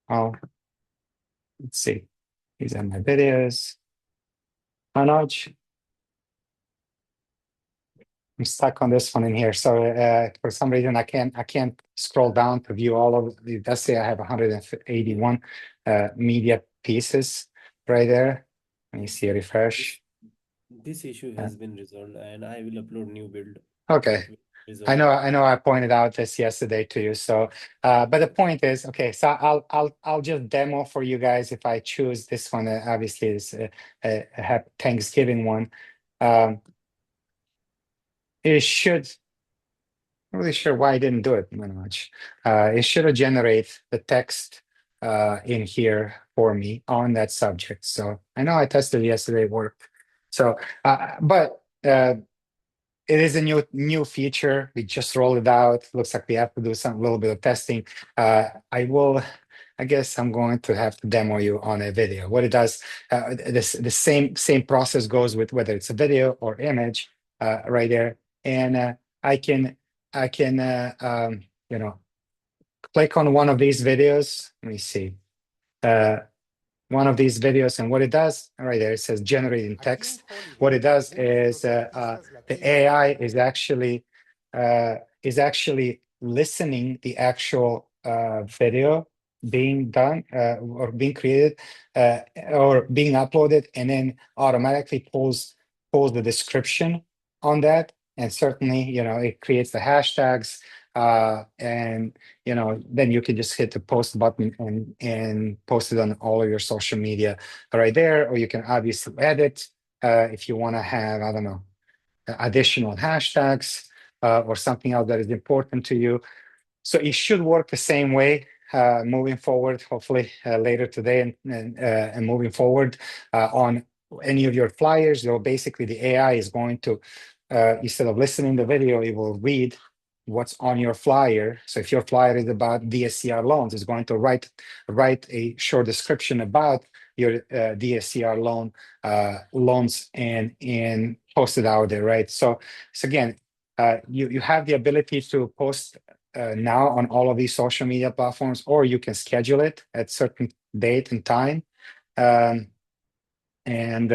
Oh, let's see. These are my videos. Manoj, I'm stuck on this one in here. So for some reason, I can't scroll down to view all of the, let's say I have 181 media pieces right there. Let me see, refresh. This issue Uh, has been resolved, and I will upload new build. okay. It will resolve it. I know I pointed out this yesterday to you. So, but the point is, okay, so I'll just demo for you guys if I choose this one. Obviously, is a Thanksgiving one. Um, it should. Not really sure why I didn't do it very much. It should have generate the text in here for me on that subject. So I know I tested yesterday, it worked. So, but it is a new feature. We just rolled it out. Looks like we have to do some little bit of testing. I will. I guess I'm going to have to demo you on a video. What it does, the same process goes with whether it's a video or image, right there, and I can I can click on one of these videos. Let me see. Uh, One of these videos, and what it does right there, it says generating text. What it does is the AI is actually listening the actual video being done or being created or being uploaded, and then automatically pulls the description on that. And certainly, it creates the hashtags, and then you can just hit the post button and post it on all of your social media right there, or you can obviously edit if you want to have, I don't know, additional hashtags or something else that is important to you. So it should work the same way moving forward, hopefully later today and moving forward on any of your flyers. So basically the AI is going to, instead of listening to the video, it will read what's on your flyer. So if your flyer is about DSCR loans, it's going to write a short description about your DSCR loans and post it out there, right? So again, you have the ability to post now on all of these social media platforms, or you can schedule it at certain date and time, um, and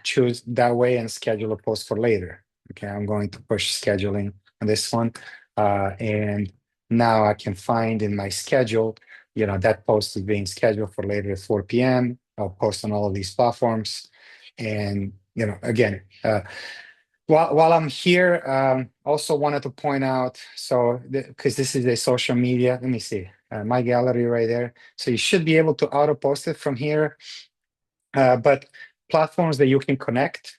choose that way and schedule a post for later. Okay, I'm going to push scheduling on this one, and now I can find in my schedule, that post is being scheduled for later at 4 p.m. I'll post on all of these platforms, and again. While I'm here, also wanted to point out, so because this is a social media, let me see, my gallery right there. So you should be able to auto post it from here, but platforms that you can connect,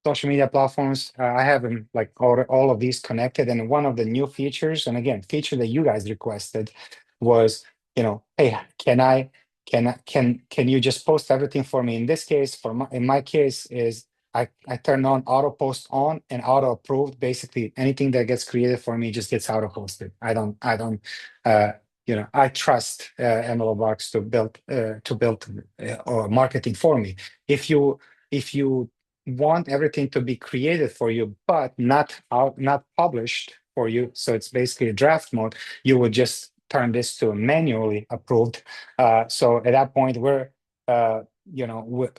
social media platforms, I have them like all of these connected. And one of the new features, and again, feature that you guys requested was, hey, can you just post everything for me? In this case, in my case is I turn on auto post on and auto approved. Basically, anything that gets created for me just gets auto posted. Uh, I trust MLOBOX to build marketing for me. If you want everything to be created for you, but not published for you, so it's basically a draft mode, you would just turn this to manually approved. So at that point,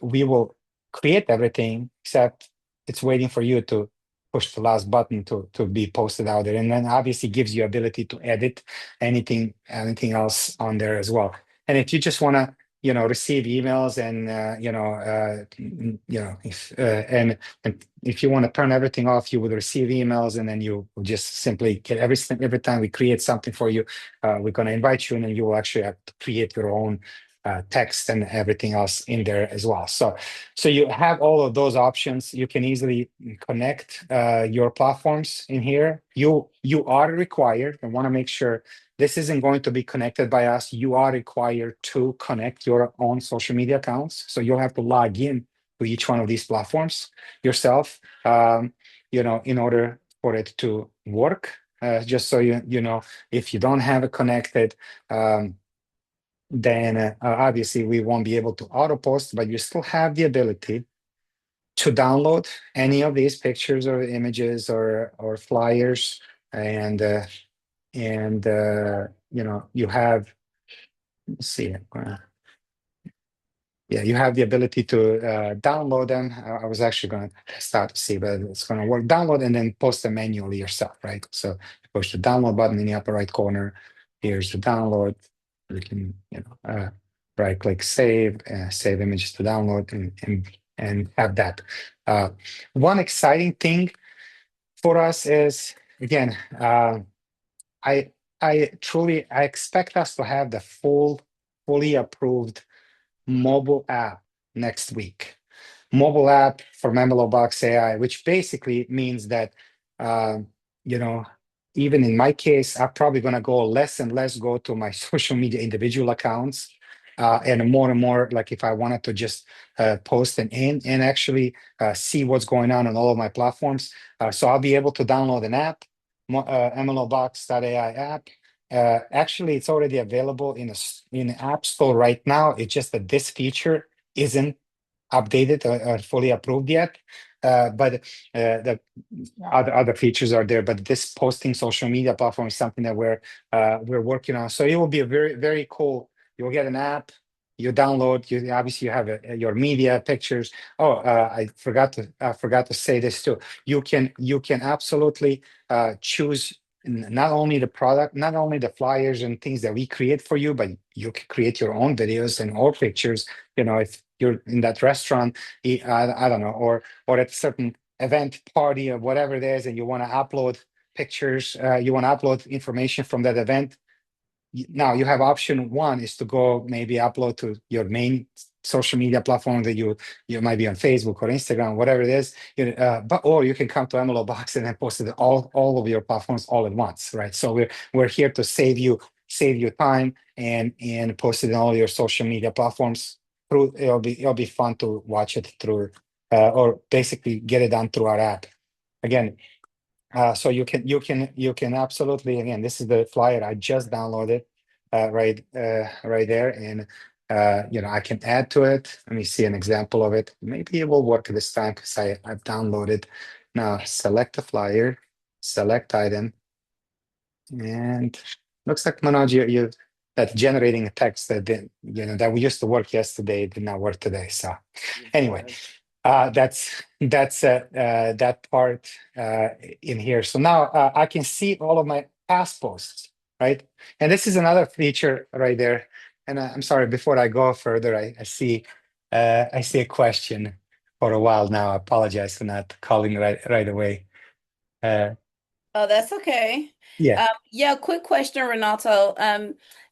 we will create everything, except it's waiting for you to push the last button to be posted out there, and then obviously gives you ability to edit anything else on there as well. And if you just want to receive emails and and if you want to turn everything off, you would receive emails, and then you will just simply get every time we create something for you, we're going to invite you, and then you will actually have to create your own text and everything else in there as well. So you have all of those options. You can easily connect your platforms in here. You are required. I want to make sure this isn't going to be connected by us. You are required to connect your own social media accounts. So you'll have to log in to each one of these platforms yourself, in order for it to work. Just so you know, if you don't have it connected, then obviously we won't be able to auto post, but you still have the ability to download any of these pictures or images or flyers, and you have, let's see, Yeah, you have the ability to download them. I was actually going to start to see, but it's going to work. Download and then post them manually yourself, right? So you push the download button in the upper right corner. Here's the download. You can, right click save, save images to download, and have that. One exciting thing for us is, again, I I expect us to have the fully approved mobile app next week. Mobile app from MLOBOX AI, which basically means that, uh, you know, even in my case, I'm probably going to go less and less go to my social media individual accounts, and more like if I wanted to just post and actually see what's going on all of my platforms. So I'll be able to download an app, MLOBOX AI app. Actually, it's already available in the App Store right now. It's just that this feature isn't updated or fully approved yet. But the other features are there. But this posting social media platform is something that we're working on. So it will be a very cool. You'll get an app. You download. You obviously you have your media pictures. Oh, I forgot to say this too. You can absolutely choose not only the product, not only the flyers and things that we create for you, but you can create your own videos and or pictures. If you're in that restaurant, I don't know, or at a certain event, party, or whatever it is, and you want to upload pictures, you want to upload information from that event. Now you have option one is to go maybe upload to your main social media platform that you might be on Facebook or Instagram, whatever it is. Or you can come to MLOBox and then post it all of your platforms all at once, right? So we're here to save you time and post it in all your social media platforms. Through it'll be fun to watch it through, or basically get it done through our app. Again, so you can absolutely, again, this is the flyer I just downloaded, right there, and I can add to it. Let me see an example of it. Maybe it will work this time because I've downloaded. Now select the flyer, select item, and looks like Manoj, you that generating a text that we used to work yesterday did not work today. So Yes, anyway, that's that part in here. So now I can see all of my past posts, right? And this is another feature right there. And I'm sorry, before I go further, I see a question for a while now. I apologize for not calling right away. Uh, Oh, that's okay. yeah. Yeah, quick question, Renato.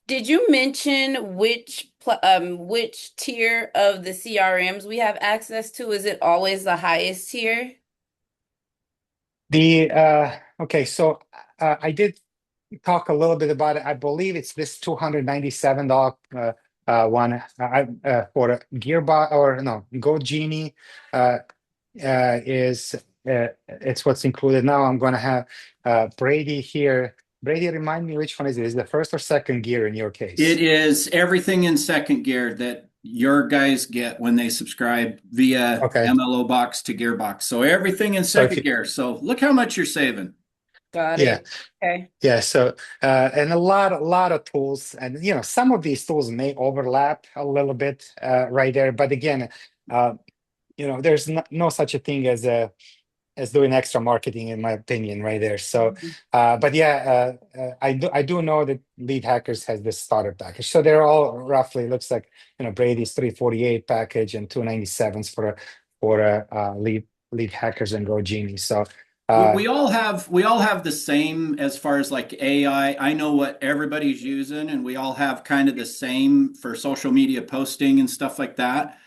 Did you mention which tier of the CRMs we have access to? Is it always the highest tier? Okay, so I did talk a little bit about it. I believe it's this $297 one for a Gearbox, or no, Go Genie is it's what's included now. I'm going to have Brady here. Brady, remind me which one is it? Is it the first or second gear in your It case? is everything in second gear that your guys get when they subscribe via Okay, MLOBox to Gearbox. So everything in so if second you, gear. So look how much you're saving. Got yeah, it. Okay. yeah. So and a lot of tools, and some of these tools may overlap a little bit right there, but again, uh, there's no such a thing as doing extra marketing, in my opinion, right there. So, but yeah, I do know that Lead Hackers has this starter package. So they're all roughly, looks like Brady's 348 package and 297s for Lead Hackers and Go Genie. So We, uh, we all have we all have the same as far as like AI. I know what everybody's using, and we all have kind of the same for social media posting and stuff like that.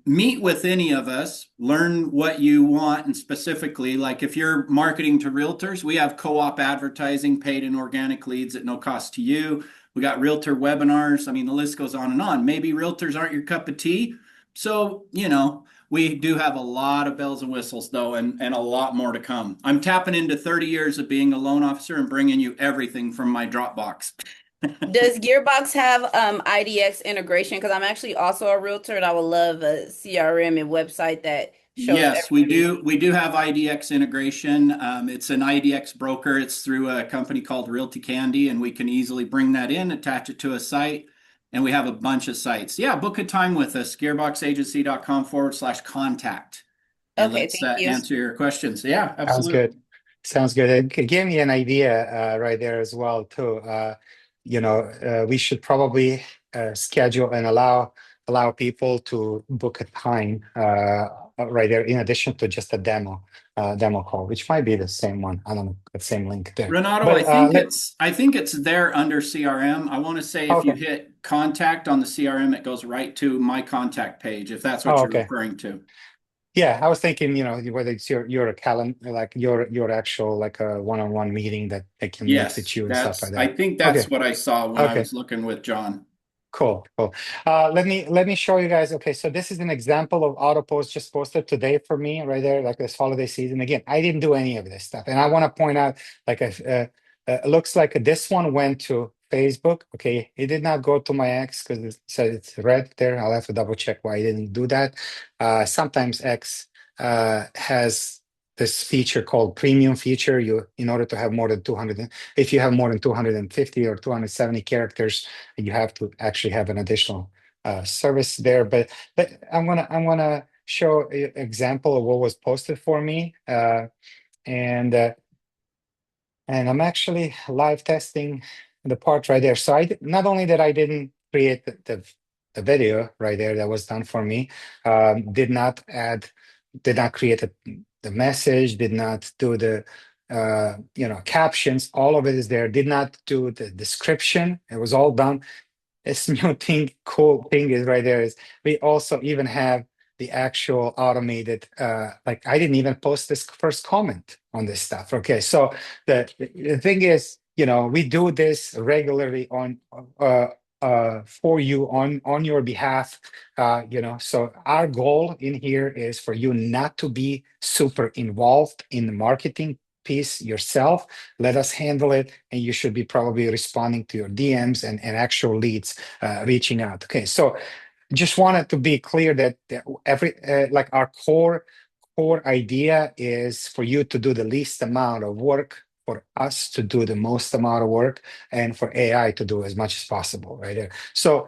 Meet with any of us, learn what you want, and specifically, like if you're marketing to realtors, we have co-op advertising, paid and organic leads at no cost to you. We got realtor webinars. I mean, the list goes on and on. Maybe realtors aren't your cup of tea. So, we do have a lot of bells and whistles though, and a lot more to come. I'm tapping into 30 years of being a loan officer and bringing you everything from my Dropbox. Does Gearbox have IDX integration? Because I'm actually also a realtor and I would love a CRM and website that shows Yes, we everything. do. We do have IDX integration. It's an IDX broker. It's through a company called Realty Candy, and we can easily bring that in, attach it to a site, And we have a bunch of sites. Yeah, book a time with us, gearboxagency.com/contact. And Okay, let's thank you. answer your questions. Yeah, Sounds absolutely. good. Sounds good. It gave me an idea right there as well too. We should probably schedule and allow people to book a time right there in addition to just a demo call, which might be the same one. I don't know, the same link there. Renato, But I think it's there under CRM. I want to say if you okay. hit contact on the CRM, it goes right to my contact page, if that's what Oh, you're okay. referring to. Yeah, I was thinking, whether it's your calendar, like your actual like a one-on-one meeting that they can meet with Yes, you and stuff like I that. think that's Okay. what I saw when I Okay. was looking with John. Cool. Let me show you guys. Okay, so this is an example of auto post just posted today for me right there, like this holiday season. Again, I didn't do any of this stuff, and I want to point out, like, it looks like this one went to Facebook. Okay, it did not go to my ex because it said it's red there. I'll have to double check why I didn't do that. Sometimes X has this feature called premium feature. In order to have more than 200, if you have more than 250 or 270 characters, you have to actually have an additional service there. But I'm gonna show an example of what was posted for me, and I'm actually live testing the part right there. So not only that I didn't create the video right there that was done for me, did not create the message, did not do the captions. All of it is there. Did not do the description. It was all done. This new cool thing is right there is we also even have the actual automated, like I didn't even post this first comment on this stuff. Okay, so the thing is, we do this regularly for you on your behalf. So our goal in here is for you not to be super involved in the marketing piece yourself. Let us handle it, and you should be probably responding to your DMs and actual leads reaching out. Okay, so just wanted to be clear that like our core idea is for you to do the least amount of work, for us to do the most amount of work, and for AI to do as much as possible right there. So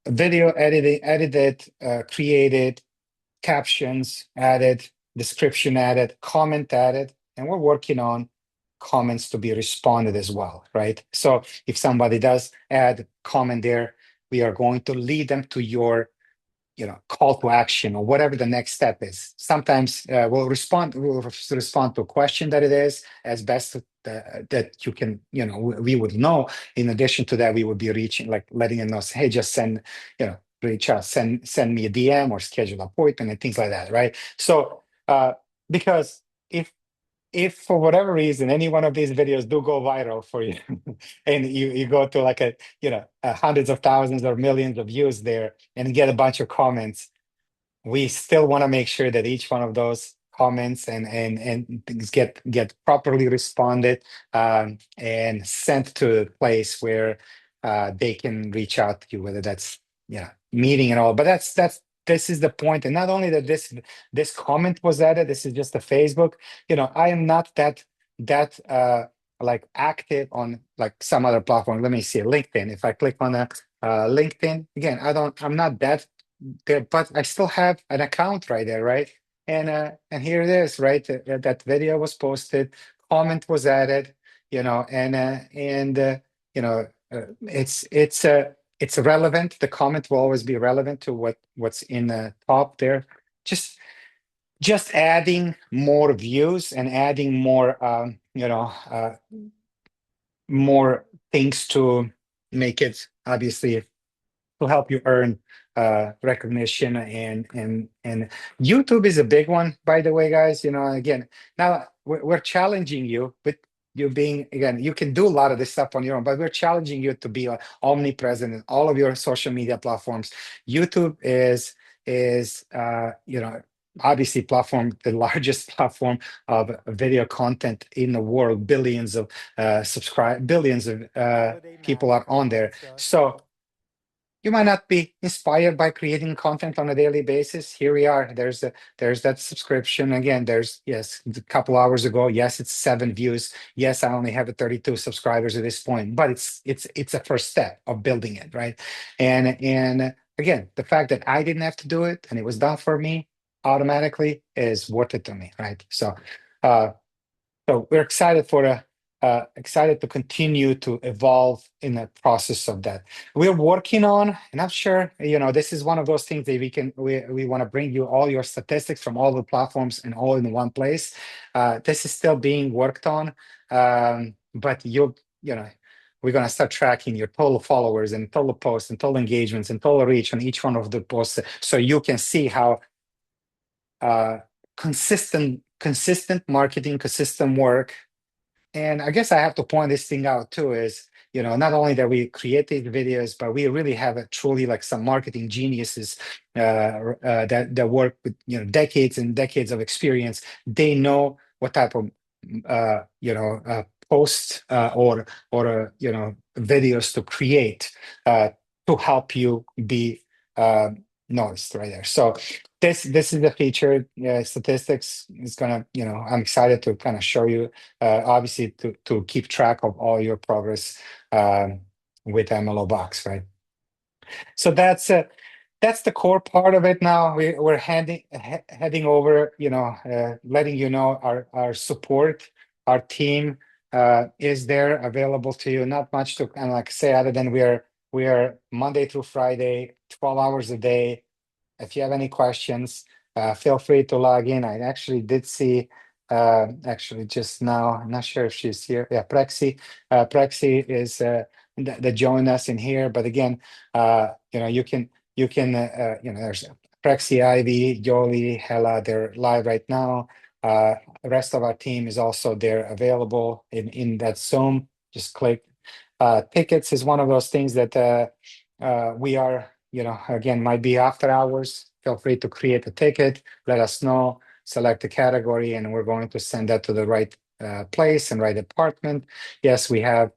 video edited, created, captions added, description added, comment added, and we're working on comments to be responded as well, right? So if somebody does add comment there, we are going to lead them to your call to action or whatever the next step is. Sometimes we'll respond to a question that it is as best that you can, we would know. In addition to that, we would be reaching, like letting them know, say, hey, just send, reach out, send me a DM or schedule an appointment and things like that, right? So because if for whatever reason any one of these videos do go viral for you and you go to like hundreds of thousands or millions of views there and get a bunch of comments, we still want to make sure that each one of those comments and things get properly responded, and sent to a place where they can reach out to you, whether that's meeting and all. But this is the point. And not only that this comment was added, this is just a Facebook. I am not that like active on like some other platform. Let me see, LinkedIn. If I click on a LinkedIn again, I'm not that there, but I still have an account right there, right? And here it is, right? That video was posted, comment was added, it's relevant. The comment will always be relevant to what's in the top there. Just adding more views and adding more, more things to make it obviously to help you earn recognition, and YouTube is a big one, by the way, guys. Again, now we're challenging you with you being, again, you can do a lot of this stuff on your own, but we're challenging you to be omnipresent in all of your social media platforms. YouTube is obviously the largest platform of video content in the world. Billions of billions of people are on there. So you might not be inspired by creating content on a daily basis. Here we are. There's that subscription again. There's, yes, a couple hours ago, yes, it's 7 views. Yes, I only have 32 subscribers at this point, but it's a first step of building it, right? And again, the fact that I didn't have to do it and it was done for me automatically is worth it to me, right? So we're excited to continue to evolve in the process of that. We're working on, and I'm sure, this is one of those things that we want to bring you all your statistics from all the platforms and all in one place. This is still being worked on, but we're going to start tracking your total followers and total posts and total engagements and total reach on each one of the posts, so you can see how consistent marketing, consistent work. And I guess I have to point this thing out too, is, not only that we create these videos, but we really have truly like some marketing geniuses that work with, decades and decades of experience. They know what type of posts videos to create to help you be noticed right there. So this is the feature statistics is gonna, I'm excited to kind of show you, obviously to keep track of all your progress with MLOBOX, right? So that's the core part of it. Now we're heading over, letting you know our support, our team is there available to you. Not much to kind of like say other than we are Monday through Friday, 12 hours a day. If you have any questions, feel free to log in. I actually did see, actually just now, I'm not sure if she's here. Yeah, Prexy. Prexy is that joined us in here. But again, you can, there's Prexy, Ivy, Yoli, Hella, they're live right now. The rest of our team is also there available in that Zoom. Just click. Tickets is one of those things that we are, again, might be after hours. Feel free to create a ticket, let us know, select the category, and we're going to send that to the right place and right department. Yes, we have,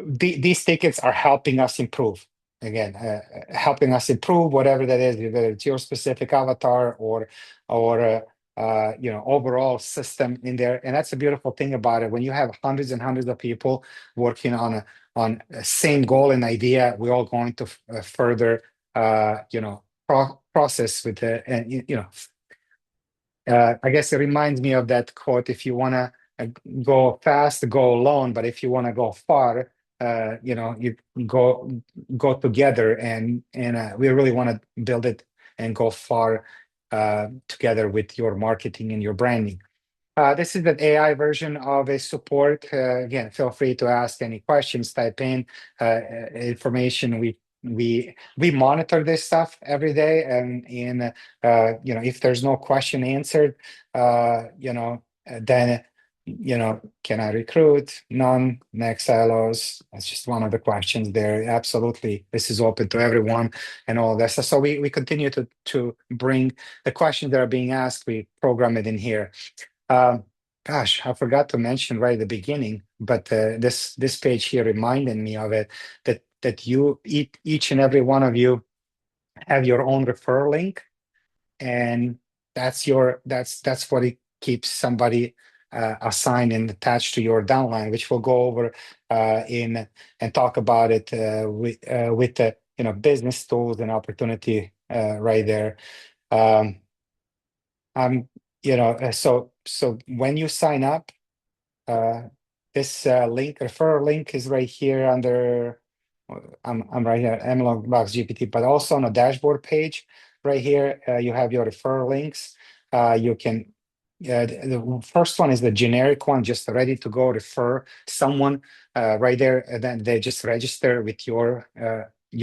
these tickets are helping us improve. Again, helping us improve whatever that is, whether it's your specific avatar or overall system in there. And that's a beautiful thing about it. When you have hundreds and hundreds of people working on a same goal and idea, we're all going to further process with the, and I guess it reminds me of that quote: if you want to go fast, go alone, but if you want to go far, you go together. And we really want to build it and go far together with your marketing and your branding. This is the AI version of a support. Again, feel free to ask any questions, type in information. We monitor this stuff every day, and if there's no question answered, then can I recruit? None. Next silos. That's just one of the questions there. Absolutely, this is open to everyone and all this. So we continue to bring the questions that are being asked. We program it in here. Gosh, I forgot to mention right at the beginning, but this page here reminded me of it, that you each and every one of you have your own referral link, and that's what it keeps somebody assigned and attached to your downline, which we'll go over and talk about it with the business tools and opportunity right there. So when you sign up, this referral link is right here under, I'm right here, MLOBOX GPT, but also on the dashboard page right here, you have your referral links. You can, the first one is the generic one, just ready to go refer someone right there, and then they just register with you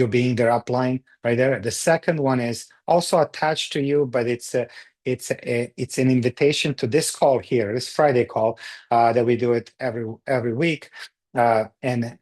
being their upline right there. The second one is also attached to you, but it's an invitation to this call here, this Friday call that we do it every week, and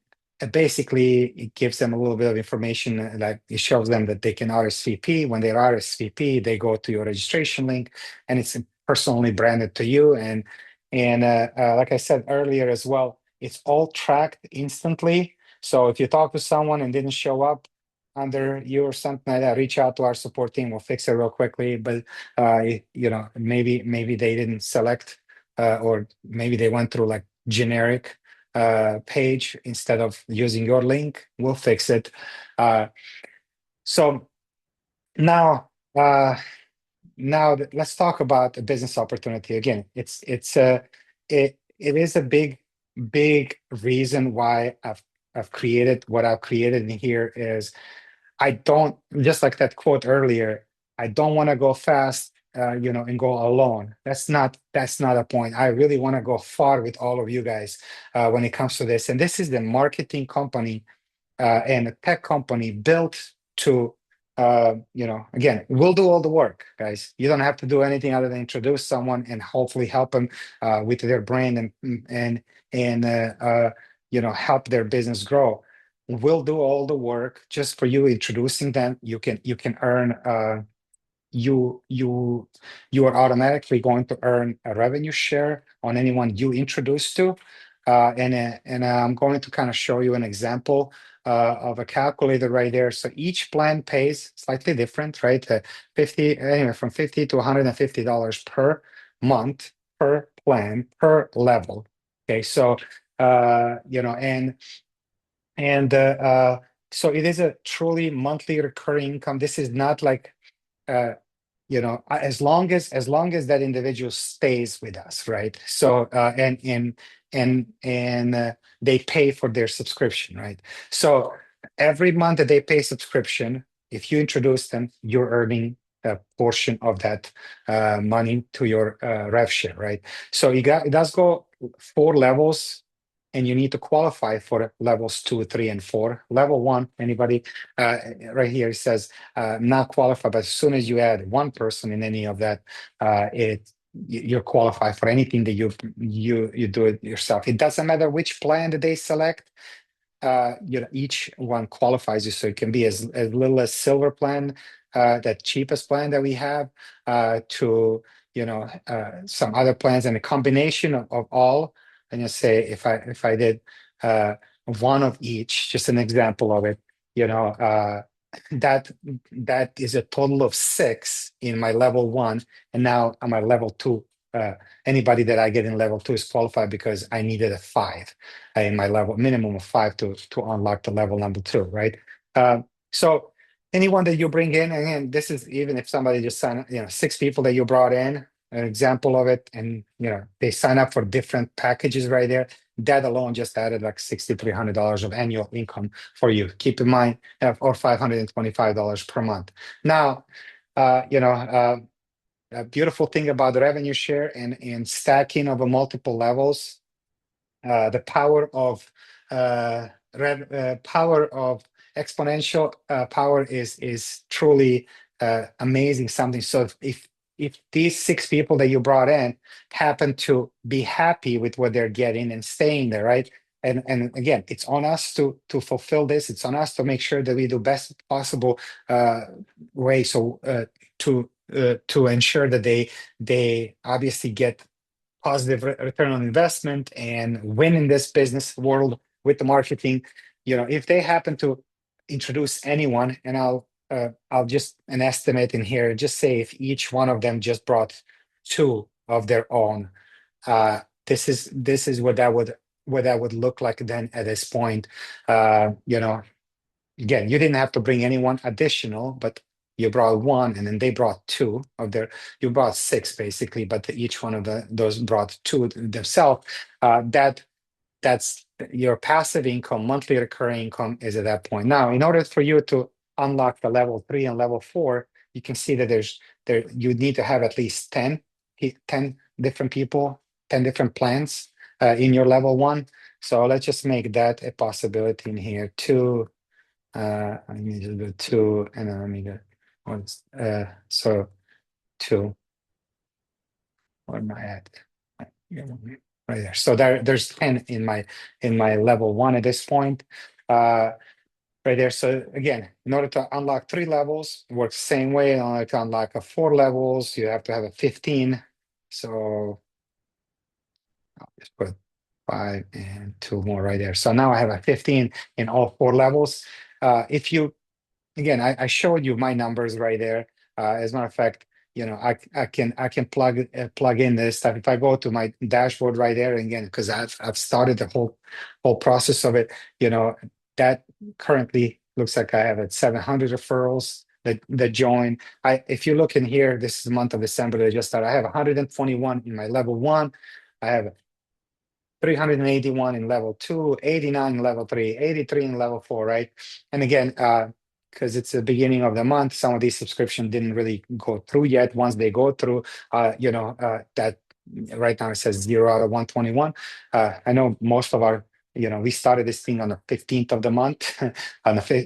basically it gives them a little bit of information that it shows them that they can RSVP. When they RSVP, they go to your registration link, and it's personally branded to you. And like I said earlier as well, it's all tracked instantly. So if you talk to someone and didn't show up under you or something like that, reach out to our support team. We'll fix it real quickly. But maybe they didn't select, or maybe they went through like generic page instead of using your link. We'll fix it. So now, let's talk about a business opportunity again. It is a big reason why I've created what I've created in here. Is I don't, just like that quote earlier, I don't want to go fast, and go alone. That's not a point. I really want to go far with all of you guys when it comes to this. And this is the marketing company and a tech company built to, again, we'll do all the work, guys. You don't have to do anything other than introduce someone and hopefully help them with their brand and help their business grow. We'll do all the work just for you, introducing them. You can earn. You are automatically going to earn a revenue share on anyone you introduce to. And I'm going to kind of show you an example of a calculator right there. So each plan pays slightly different, right? 50, anyway, from $50 to $150 per month, per plan, per level. Okay, so so it is a truly monthly recurring income. This is not like as long as that individual stays with us, right? So and they pay for their subscription, right? So every month that they pay subscription, if you introduce them, you're earning a portion of that money to your rev share, right? So it does go 4 levels, and you need to qualify for levels 2, 3, and 4. Level 1, anybody right here, it says not qualified, but as soon as you add one person in any of that, you're qualified for anything that you do it yourself. It doesn't matter which plan that they select. Each one qualifies you, so it can be as little as silver plan, that cheapest plan that we have, to some other plans, and a combination of all. And you say, if I did one of each, just an example of it, that is a total of 6 in my level 1, and now I'm at level 2. Anybody that I get in level 2 is qualified because I needed a 5 in my level, minimum of 5 to unlock the level number 2, right? So anyone that you bring in, again, this is even if somebody just signed up, 6 people that you brought in, an example of it, and they sign up for different packages right there. That alone just added like $6,300 of annual income for you. Keep in mind, or $525 per month. Now, a beautiful thing about the revenue share and stacking of multiple levels, the power of exponential power is truly amazing something. So if these 6 people that you brought in happen to be happy with what they're getting and staying there, right? And again, it's on us to fulfill this. It's on us to make sure that we do best possible way. So to ensure that they obviously get positive return on investment and win in this business world with the marketing. If they happen to introduce anyone, and I'll just an estimate in here, just say if each one of them just brought 2 of their own, this is what that would look like then at this point. Again, you didn't have to bring anyone additional, but you brought 1, and then they brought 2 of their. You brought 6 basically, but each one of those brought 2 themselves. That's your passive income, monthly recurring income is at that point. Now, in order for you to unlock the level 3 and level 4, you can see that you need to have at least 10 different people, 10 different plans in your level 1. So let's just make that a possibility in here. 2. I need to do 2, and then let me get once. So 2. Where am I at? Right there. So there's 10 in my level 1 at this point. Right there. So again, in order to unlock 3 levels, it works the same way. In order to unlock 4 levels, you have to have a 15. So I'll just put 5 and 2 more right there. So now I have a 15 in all 4 levels. If you Again, I showed you my numbers right there. As a matter of fact, I can plug in this stuff. If I go to my dashboard right there, again, because I've started the whole process of it, that currently looks like I have 700 referrals that join. If you look in here, this is the month of December that I just started. I have 121 in my level 1. I have 381 in level 2, 89 in level 3, 83 in level 4, right? And again, because it's the beginning of the month, some of these subscriptions didn't really go through yet. Once they go through, that right now it says 0 out of 121. I know most of our, we started this thing on the 15th of the month.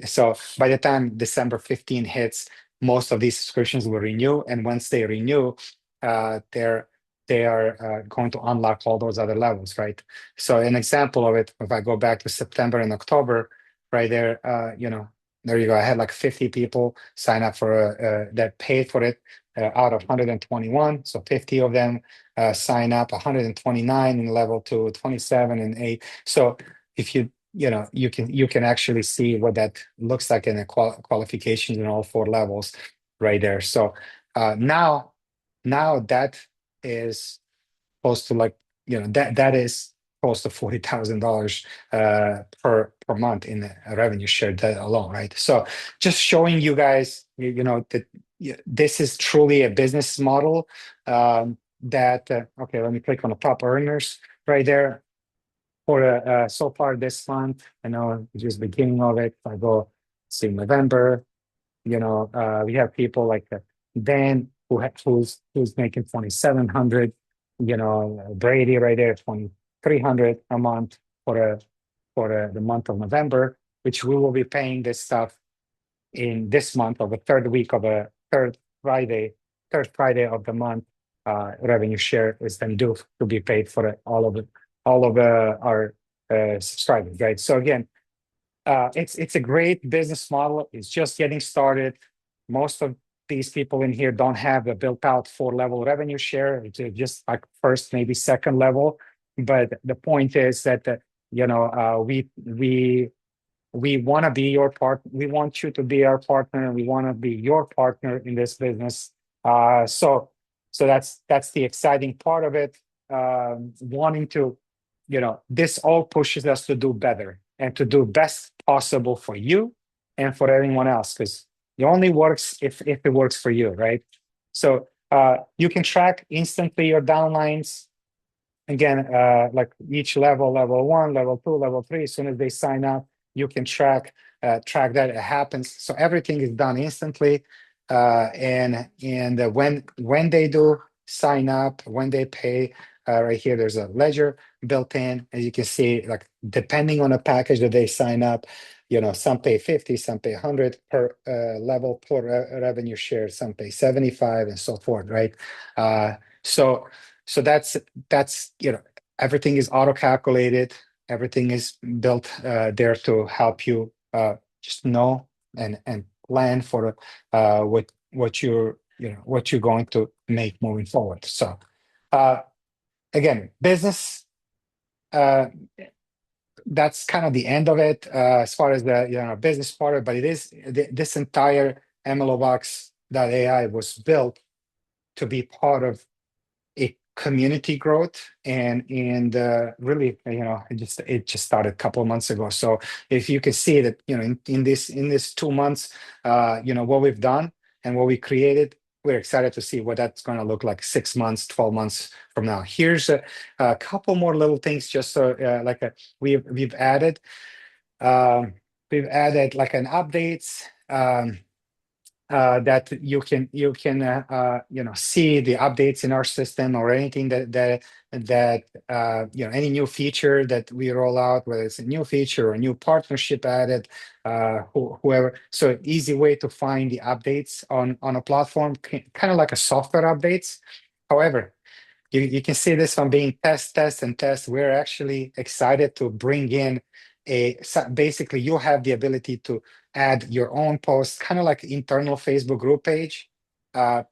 So by the time December 15 hits, most of these subscriptions will renew. And once they renew, they are going to unlock all those other levels, right? So an example of it, if I go back to September and October, right there, there you go. I had like 50 people sign up for that paid for it out of 121. So 50 of them sign up, 129 in level 2, 27 and 8. So if you can actually see what that looks like in the qualifications in all 4 levels right there. So now that is close to that is close to $40,000 per month in revenue share, that alone, right? So just showing you guys, that this is truly a business model that. Okay, let me click on the top earners right there for so far this month. I know it's just beginning of it. If I go see November, we have people like Dan who's making 2,700. Brady right there, 2,300 a month for the month of November, which we will be paying this stuff in this month of the third week of a third Friday of the month. Revenue share is then due to be paid for all of our subscribers, right? So again, it's a great business model. It's just getting started. Most of these people in here don't have a built out 4-level revenue share. It's just like first, maybe second level. But the point is that we want to be your partner. We want you to be our partner. We want to be your partner in this business. So that's the exciting part of it. Wanting to, this all pushes us to do better and to do best possible for you and for everyone else, because it only works if it works for you, right? So you can track instantly your downlines. Again, like each level 1, level 2, level 3, as soon as they sign up, you can track that it happens. So everything is done instantly. And when they do sign up, when they pay, right here, there's a ledger built in. As you can see, like depending on the package that they sign up, some pay 50, some pay 100 per level per revenue share, some pay 75 and so forth, right? So that's everything is auto calculated. Everything is built there to help you just know and plan for what you're going to make moving forward. So again, business, that's kind of the end of it as far as the business part of it. But it is this entire MLOBOX AI was built to be part of a community growth and really, it just started a couple of months ago. So if you can see that, in this 2 months, what we've done and what we created, we're excited to see what that's going to look like 6 months, 12 months from now. Here's a couple more little things, just so we've added like an updates. That you can see the updates in our system or anything that any new feature that we roll out, whether it's a new feature or a new partnership added, whoever. So easy way to find the updates on a platform, kind of like a software updates. However, you can see this one being test. We're actually excited to bring in basically you have the ability to add your own post, kind of like internal Facebook group page.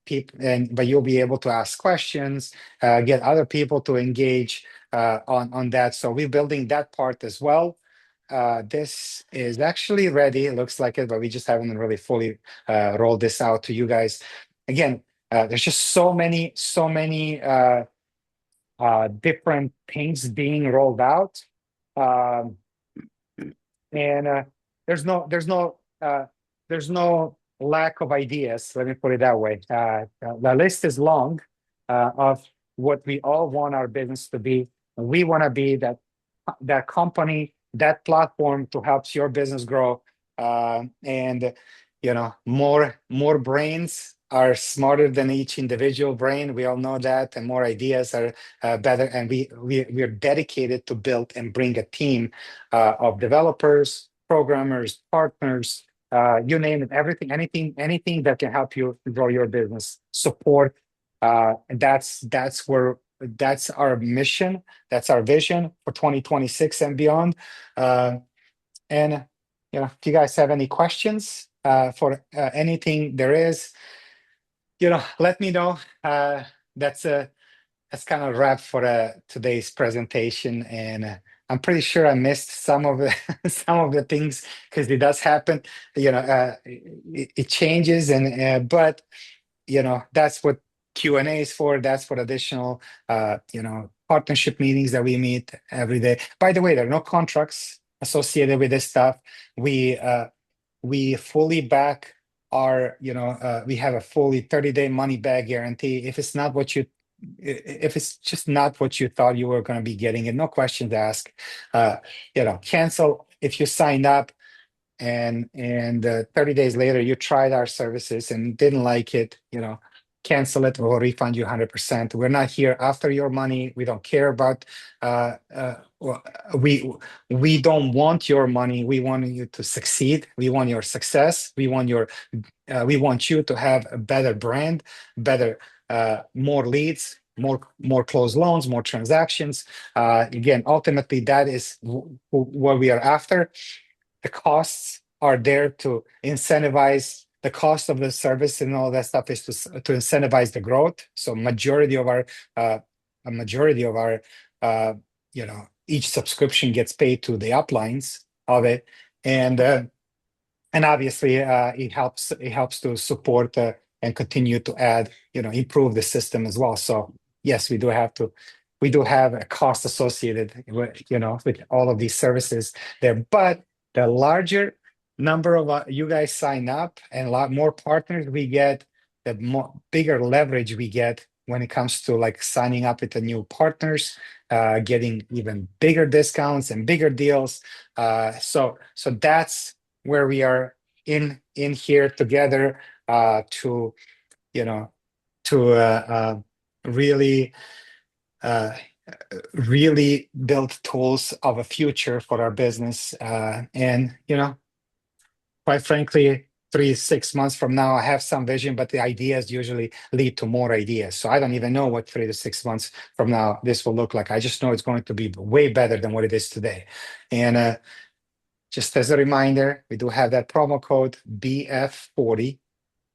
people, but you'll be able to ask questions, get other people to engage on that. So we're building that part as well. This is actually ready. It looks like it, but we just haven't really fully rolled this out to you guys. Again, there's just so many different things being rolled out. Um, and there's no lack of ideas. Let me put it that way. The list is long of what we all want our business to be. We want to be that company, that platform to help your business grow. And more brains are smarter than each individual brain. We all know that, and more ideas are better. And we are dedicated to build and bring a team of developers, programmers, partners, you name it, everything, anything that can help you grow your business, support. And that's our mission. That's our vision for 2026 and beyond. And if you guys have any questions for anything there is, let me know. That's kind of wrap for today's presentation, and I'm pretty sure I missed some of the some of the things because it does happen. It changes, and but that's what Q&A is for. That's what additional partnership meetings that we meet every day. By the way, there are no contracts associated with this stuff. We fully back our we have a fully 30-day money back guarantee. If it's just not what you thought you were going to be getting, and no questions asked, cancel if you signed up and 30 days later you tried our services and didn't like it, cancel it, or we'll refund you 100%. We're not here after your money. We don't care about we don't want your money. We want you to succeed. We want your success. We want you to have a better brand, better more leads, more closed loans, more transactions. Again, ultimately that is what we are after. The costs are there to incentivize the cost of the service, and all that stuff is to incentivize the growth. So a majority of our each subscription gets paid to the uplines of it, and obviously it helps to support and continue to add, improve the system as well. So yes, we do have a cost associated with all of these services there, but the larger number of you guys sign up and a lot more partners we get, the bigger leverage we get when it comes to like signing up with the new partners, getting even bigger discounts and bigger deals. So that's where we are in here together to really really build tools of a future for our business. And quite frankly, 3 to 6 months from now, I have some vision, but the ideas usually lead to more ideas. So I don't even know what 3 to 6 months from now this will look like. I just know it's going to be way better than what it is today. And just as a reminder, we do have that promo code BF40.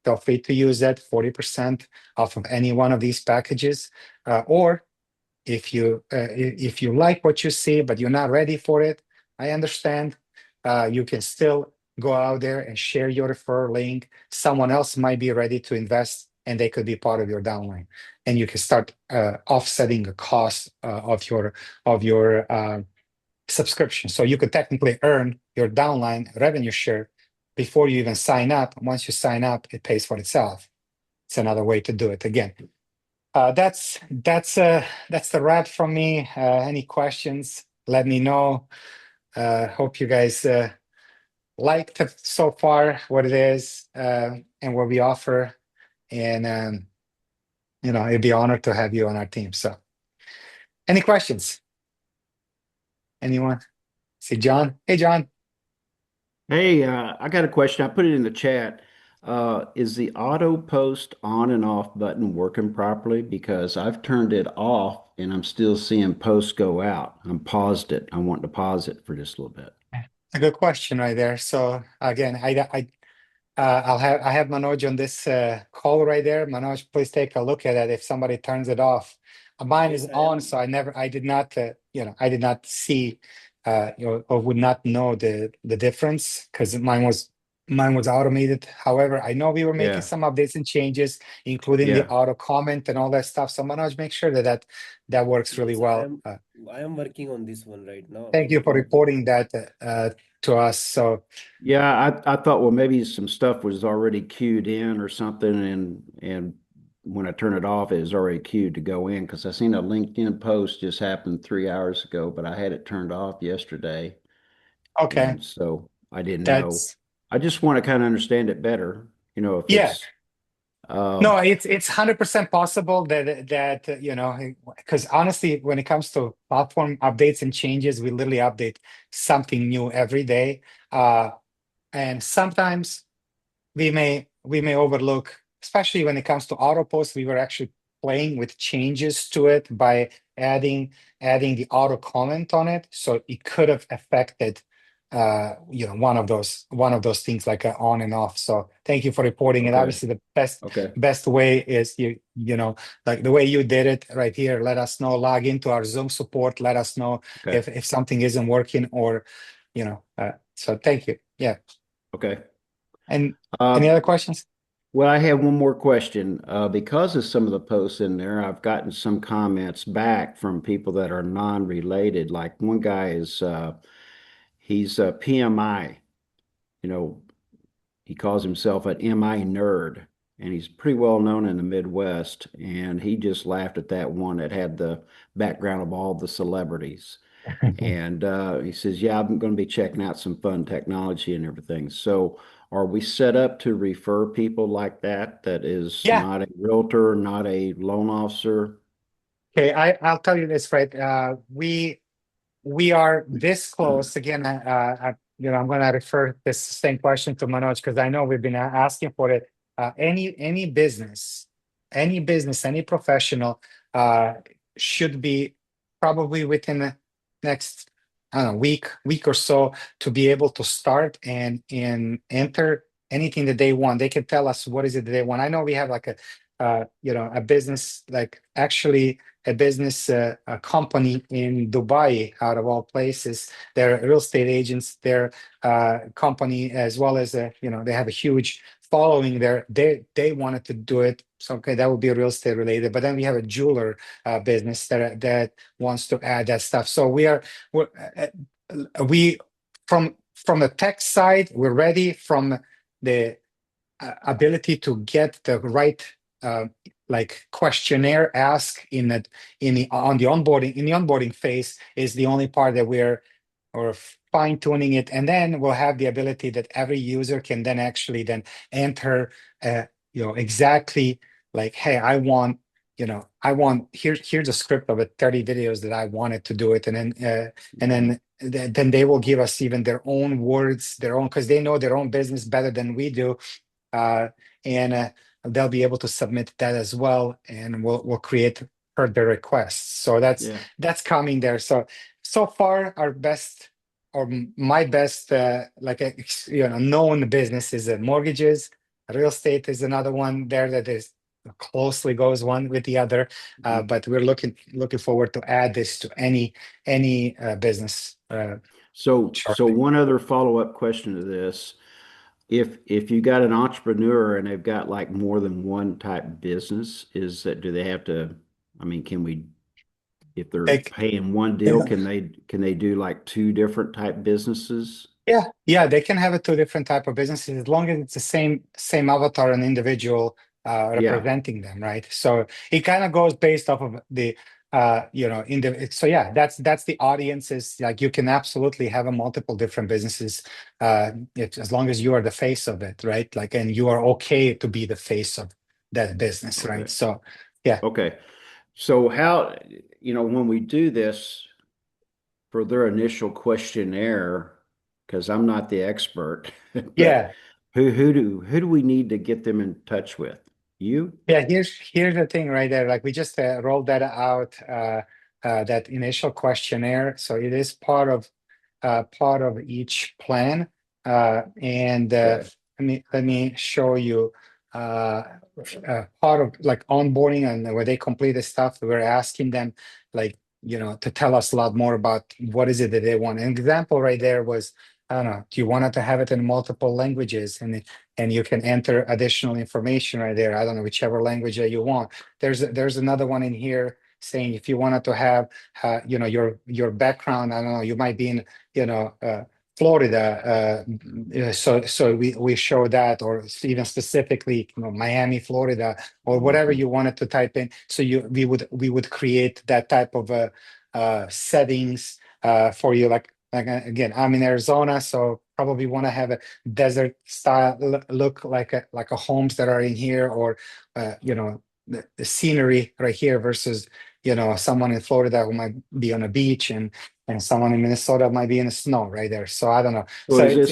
Feel free to use that, 40% off of any one of these packages. Or if you like what you see, but you're not ready for it, I understand. You can still go out there and share your referral link. Someone else might be ready to invest, and they could be part of your downline. And you can start offsetting the cost of your subscription. So you could technically earn your downline revenue share before you even sign up. Once you sign up, it pays for itself. It's another way to do it. Again, that's the wrap from me. Any questions, let me know. Hope you guys liked it so far, what it is and what we offer. And it'd be an honor to have you on our team. So any questions? Anyone? See John? Hey, John. Hey, I got a question. I put it in the chat. Is the auto post on and off button working properly? Because I've turned it off and I'm still seeing posts go out. I'm paused it. I want to pause it for just a little bit. A good question right there. So again, I have Manoj on this call right there. Manoj, please take a look at it if somebody turns it off. Mine Yes, is I on, am. so I did not, I did not see, or would not know the difference because mine was automated. However, I know we were making Yeah, some updates and changes, including the yeah. auto comment and all that stuff. So Manoj, make sure that works really Yes, well. I am working on this one right now. Thank you for reporting that to us. So. Yeah, I thought, well, maybe some stuff was already queued in or something, and when I turn it off, it was already queued to go in because I seen a LinkedIn post just happened 3 hours ago, but I had it turned off yesterday, Okay, and so I didn't know. that's I just want to kind of understand it better, if yeah. it's No, it's 100% possible that because honestly, when it comes to platform updates and changes, we literally update something new every day. And sometimes we may overlook, especially when it comes to auto post. We were actually playing with changes to it by adding the auto comment on it, so it could have affected one of those things like on and off. So thank you for reporting it. okay, Obviously, the best okay, best way is like the way you did it right here. Let us know. Log into our Zoom support. Let us know okay, if something isn't working, or so thank you. Yeah. okay. And any Uh, other questions? well, I have one more question. Because of some of the posts in there, I've gotten some comments back from people that are non-related. Like one guy he's a PMI, you know, he calls himself an MI nerd, and he's pretty well known in the Midwest. And he just laughed at that one that had the background of all the celebrities. And he says, "Yeah, I'm going to be checking out some fun technology and everything." So, are we set up to refer people like that? That is Yeah. not a realtor, not a loan officer. Okay. I'll tell you this, right? We are this close again. I'm going to refer this same question to Manoj because I know we've been asking for it. Any professional uh, should be probably within the next, I don't know, week or so to be able to start and enter anything that they want. They can tell us what is it that they want. I know we have like a business, like actually a business, a company in Dubai, out of all places. They're real estate agents. Their company, as well as they have a huge following there. They wanted to do it. So okay, that would be real estate related. But then we have a jeweler business that wants to add that stuff. So we from the tech side, we're ready. From the ability to get the right like questionnaire ask on the onboarding phase is the only part that we're fine tuning it, and then we'll have the ability that every user can then actually then enter exactly like, hey, here's a script of 30 videos that I wanted to do it, and then they will give us even their own words, their own, because they know their own business better than we do, uh, and they'll be able to submit that as well, and we'll create further requests. So that's Yeah. that's coming there. So far, our best, or my best, like known business is mortgages. Real estate is another one there that is closely goes one with the other. Mhm. But we're looking forward to add this to any business So shortly. one other follow-up question to this. If you got an entrepreneur and they've got like more than one type business, do they have to, I mean, can we, if they're Like, paying one deal, can they do like two different type businesses? yeah, they can have it two different type of businesses as long as it's the same avatar and individual Yeah. representing them, right? So it kind of goes based off of the in the so yeah, that's the audiences. Like you can absolutely have a multiple different businesses, as long as you are the face of it, right? Like, and you are okay to be the face of that business, right? Okay. So yeah, Okay. So when we do this for their initial questionnaire, because I'm not the expert, but yeah. who do we need to get them in touch with? You? Yeah, here's the thing right there. Like we just rolled that out, that initial questionnaire. So it is part of each plan, and Okay. let me show you part of like onboarding, and where they complete the stuff, we're asking them like, to tell us a lot more about what is it that they want. An example right there was, I don't know, do you want it to have it in multiple languages, and you can enter additional information right there. I don't know, whichever language that you want. There's another one in here saying if you wanted to have your background, I don't know, you might be in Florida, so we show that, or even specifically, Miami, Florida, or whatever you wanted to type in. So we would create that type of settings for you. Like again, I'm in Arizona, so probably want to have a desert style look, like a homes that are in here, or the scenery right here versus someone in Florida who might be on a beach, and someone in Minnesota might be in the snow right there. So I don't know. So So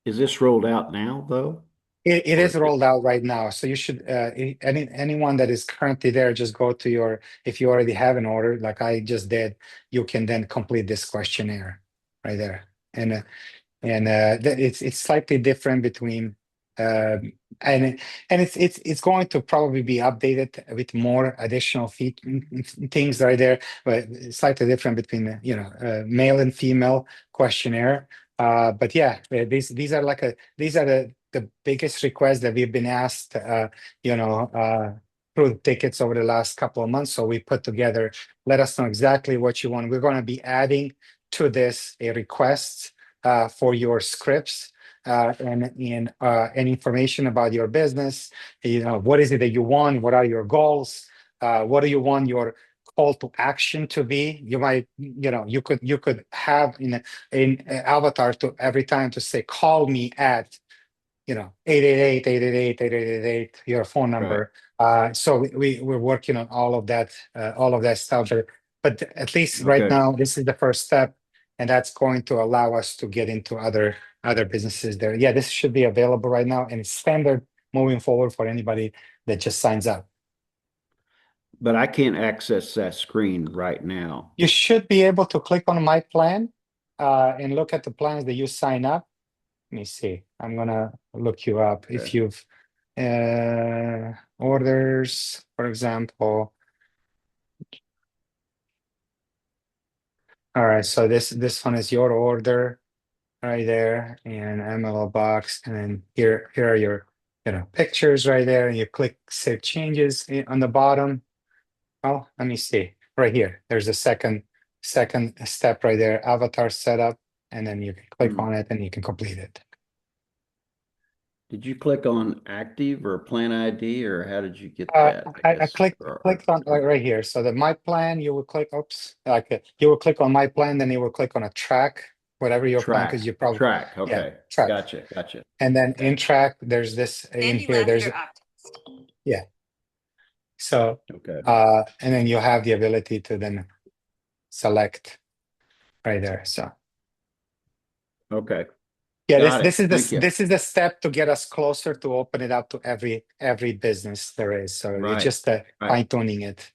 is this rolled out now though? it Or is rolled out right now. So you should anyone that is currently there, just go to your, if you already have an order, like I just did, you can then complete this questionnaire right there. And it's slightly different between and it's going to probably be updated with more additional things right there, but it's slightly different between male and female questionnaire. But yeah, these are these are the biggest requests that we've been asked through tickets over the last couple of months. So we put together, let us know exactly what you want. We're going to be adding to this a request for your scripts, and information about your business. What is it that you want? What are your goals? What do you want your call to action to be? You might, you could have in avatar to every time to say, call me at 888-888-8888, your phone right. number. So we're working on all of that stuff. But at least right Okay. now, this is the first step, and that's going to allow us to get into other businesses there. Yeah, this should be available right now, and it's standard moving forward for anybody that just signs up. But I can't access that screen right now. You should be able to click on my plan and look at the plans that you sign up. Let me see. I'm gonna look you up. If Okay. you've orders, for example. All right, so this one is your order right there, and MLOBOX, and then here are your pictures right there, and you click save changes on the bottom. Oh, let me see. Right here, there's a second step right there, avatar setup, and then you can click on it and you can complete it. Did you click on active or plan ID, or how did you get Uh, that? I clicked on right here. So my plan, you will click, you will click on my plan, then you will click on a track, whatever your plan, because you probably, track. yeah, Okay. track. Gotcha. And then Okay. in track, there's this in here, yeah. So, Okay. and then you have the ability to then select right there. So, Okay. yeah, Got this it. is Thank you. this is the step to get us closer to open it up to every business there is. So it's Right. just fine tuning it.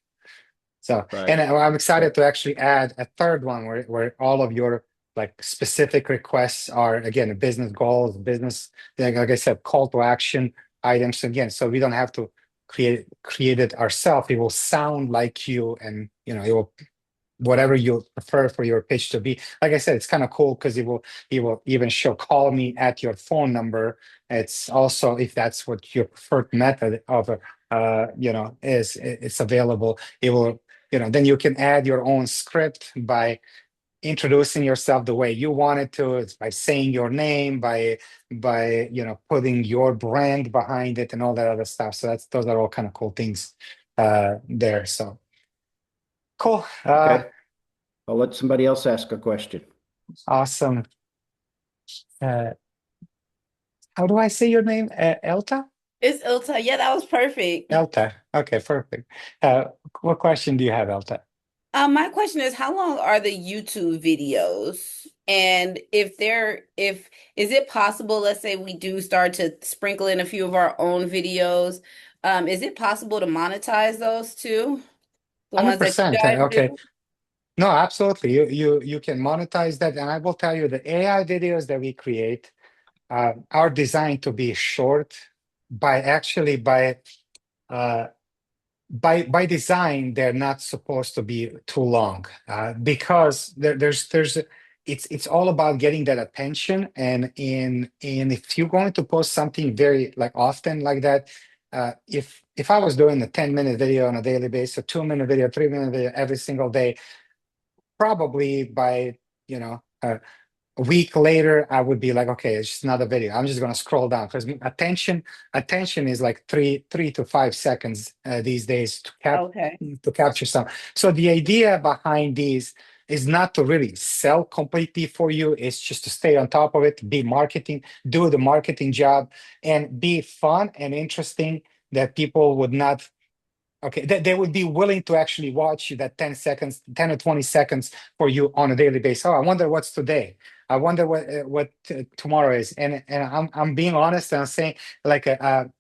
So, Right. and I'm excited Okay. to actually add a third one where all of your like specific requests are, again, business goals, business, like I said, call to action items again. So we don't have to create it ourselves. It will sound like you, and it will, whatever you prefer for your pitch to be. Like I said, it's kind of cool because it will even show call me at your phone number. It's also, if that's what your preferred method of is, it's available. It will, then you can add your own script by introducing yourself the way you want it to. It's by saying your name, by putting your brand behind it and all that other stuff. So those are all kind of cool things there. So cool. Okay. I'll let somebody else ask a question. Awesome. Uh, how do I say your name? Elta? It's Ilta. Yeah, that was perfect. Elta. Okay, perfect. What question do you have, Elta? My question is, how long are the YouTube videos? And if is it possible, let's say we do start to sprinkle in a few of our own videos, is it possible to monetize those too? The ones that you 100%. guys Okay. do? No, absolutely. You can monetize that, and I will tell you the AI videos that we create. are designed to be short uh, by design. They're not supposed to be too long because there's it's all about getting that attention, and if you're going to post something very like often like that, if I was doing a 10-minute video on a daily basis, a 2-minute video, 3-minute video every single day, probably by you know a week later, I would be like, okay, it's just another video. I'm just gonna scroll down because attention is like 3 to 5 seconds these days Okay. to capture some. So the idea behind these is not to really sell completely for you. It's just to stay on top of it, do the marketing job, and be fun and interesting that people would not. Okay, they would be willing to actually watch you that 10 seconds, 10 or 20 seconds for you on a daily basis. Oh, I wonder what's today. I wonder what tomorrow is. And I'm being honest and I'm saying like and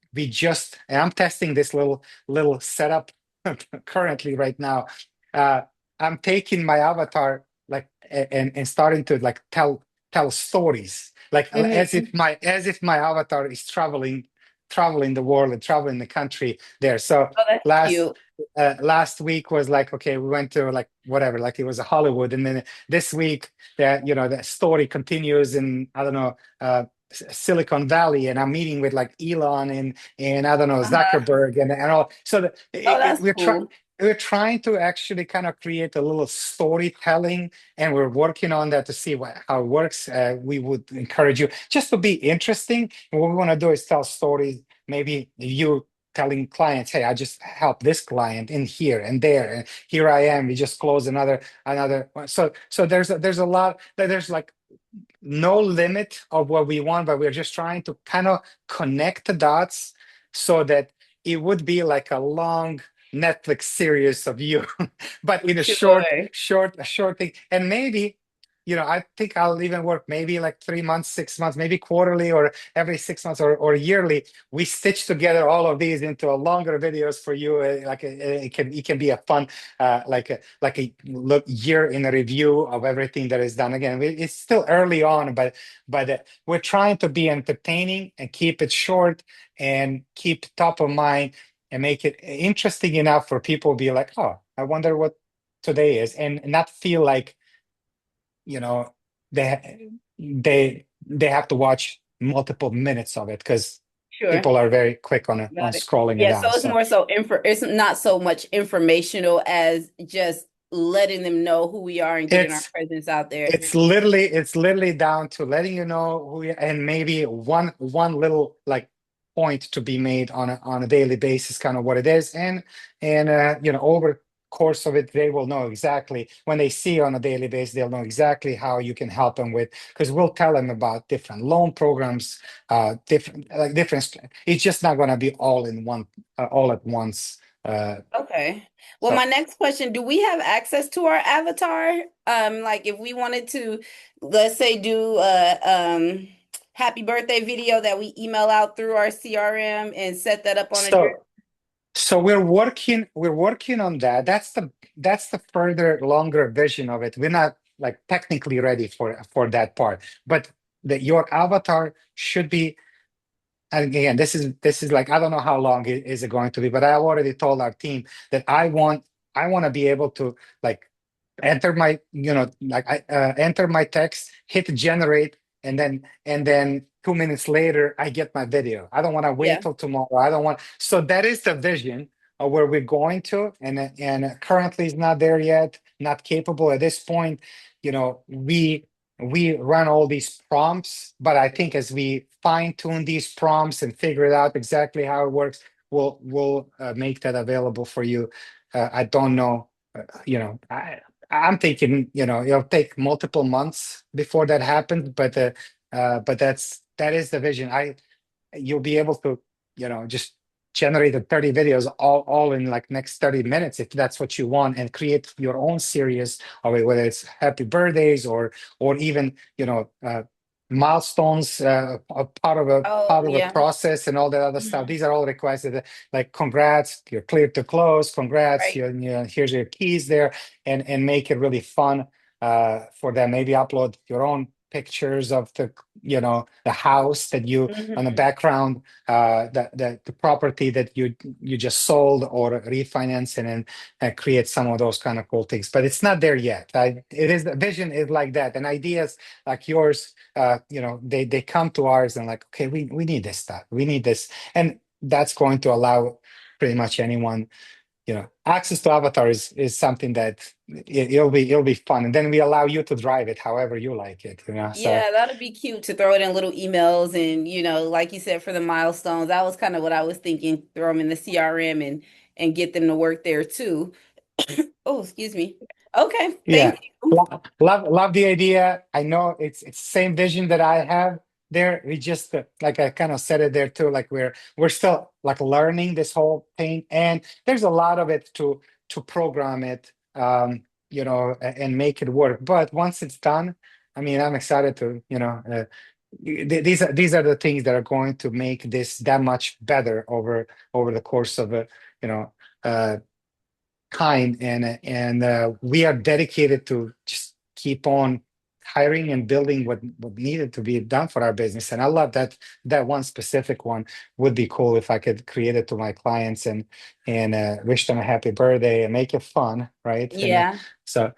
I'm testing this little setup currently right now. Uh, I'm taking my avatar like and starting to like tell stories like Mhm. as if my avatar is traveling the world and traveling the country there. So Oh, that's last cute. last week was like, okay, we went to like whatever, like it was a Hollywood, and then this week that the story continues in, I don't know, Silicon Valley, and I'm meeting with like Elon and I don't know, Uh-huh. Zuckerberg and all. So Oh, that's cool. we're trying to actually kind of create a little storytelling, and we're working on that to see how it works. We would encourage you just to be interesting. And what we want to do is tell stories. Maybe you telling clients, hey, I just helped this client in here and there, and here I am. We just closed another one. So there's a lot. There's like no limit of what we want, but we're just trying to kind of connect the dots so that it would be like a long Netflix series of you, but in a Sure. short thing. And maybe, I think I'll even work maybe like 3 months, 6 months, maybe quarterly or every 6 months or yearly. We stitch together all of these into a longer videos for you. It can be a fun like a look year in a review of everything that is done. Again, it's still early on, but we're trying to be entertaining and keep it short and keep top of mind and make it interesting enough for people to be like, oh, I wonder what today is, and not feel like you know they they have to watch multiple minutes of it because Sure. people are very quick on Got it. scrolling it Yeah, so down. it's So more so it's not so much informational as just letting them know who we are and getting our it's presence out there. it's literally down to letting you know and maybe one little like point to be made on a daily basis, kind of what it is, and over course of it, they will know exactly when they see on a daily basis, they'll know exactly how you can help them with, because we'll tell them about different loan programs, different. It's just not going to be all in one, all at once. Okay. Well, So my next question, do we have access to our avatar? Like if we wanted to, let's say do a happy birthday video that we email out through our CRM and set that up on a drip. so So we're working on that. That's the further longer vision of it. We're not like technically ready for that part, but your avatar should be. And again, this is like, I don't know how long is it going to be, but I already told our team that I want to be able to like enter my like I enter my text, hit generate, and then 2 minutes later I get my video. I don't want to wait Yeah. till tomorrow. I don't want. So that is the vision of where we're going to, and currently is not there yet, not capable at this point. We run all these prompts, but I think as we fine tune these prompts and figure it out exactly how it works, we'll make that available for you. I don't know, I'm thinking, it'll take multiple months before that happens, but that is the vision. You'll be able to, just generate the 30 videos all in like next 30 minutes if that's what you want, and create your own series of it, whether it's happy birthdays or even, milestones, a part of a Oh, part of a yeah. process and all that other stuff. Mhm. These are all requested, like congrats, you're clear to close, congrats, Right. here's your keys there, and make it really fun for them. Maybe upload your own pictures of the house that you on the Mhm. background, the property that you just sold or refinance and create some of those kind of cool things. But it's not there yet. The vision is like that, and ideas like yours, they come to ours and like, okay, we need this stuff, we need this, and that's going to allow pretty much anyone, access to avatar is something that it'll be fun, and then we allow you to drive it however you like it, so Yeah, that'd be cute to throw it in little emails and, like you said, for the milestones. That was kind of what I was thinking, throw them in the CRM and get them to work there too. Oh, excuse me. Okay, yeah. thank you. Love the idea. I know it's the same vision that I have there. We just like I kind of said it there too, like we're still like learning this whole thing, and there's a lot of it to program it, and make it work. But once it's done, I mean, I'm excited to, these are the things that are going to make this that much better over the course of uh time, and we are dedicated to just keep on hiring and building what needed to be done for our business. And I love that one specific one would be cool if I could create it to my clients and wish them a happy birthday and make it fun, right? Yeah. So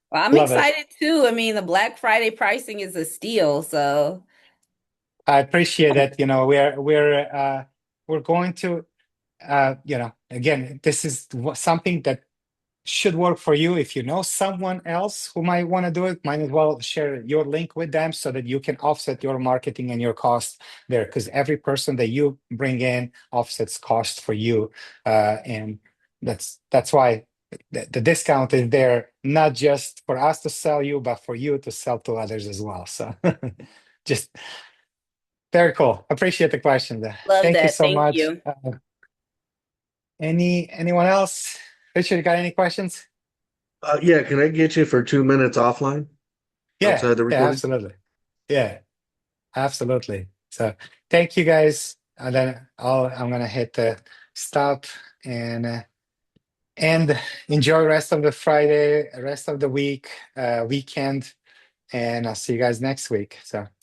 Well, I'm love it. excited too. I mean, the Black Friday pricing is a steal, so I appreciate that. We're going to again, this is something that should work for you. If you know someone else who might want to do it, might as well share your link with them so that you can offset your marketing and your cost there, because every person that you bring in offsets cost for you, and that's why the discount is there, not just for us to sell you, but for you to sell to others as well. So just very cool. Appreciate the question there. love Thank you that. so Thank much. you. Anyone else? Richard, you got any questions? Yeah, can I get you for 2 minutes offline Yeah, outside the yeah, recording? absolutely. Yeah, absolutely. So thank you guys. And then I'm gonna hit the stop and enjoy rest of the Friday, rest of the week, weekend, and I'll see you guys next week. So thank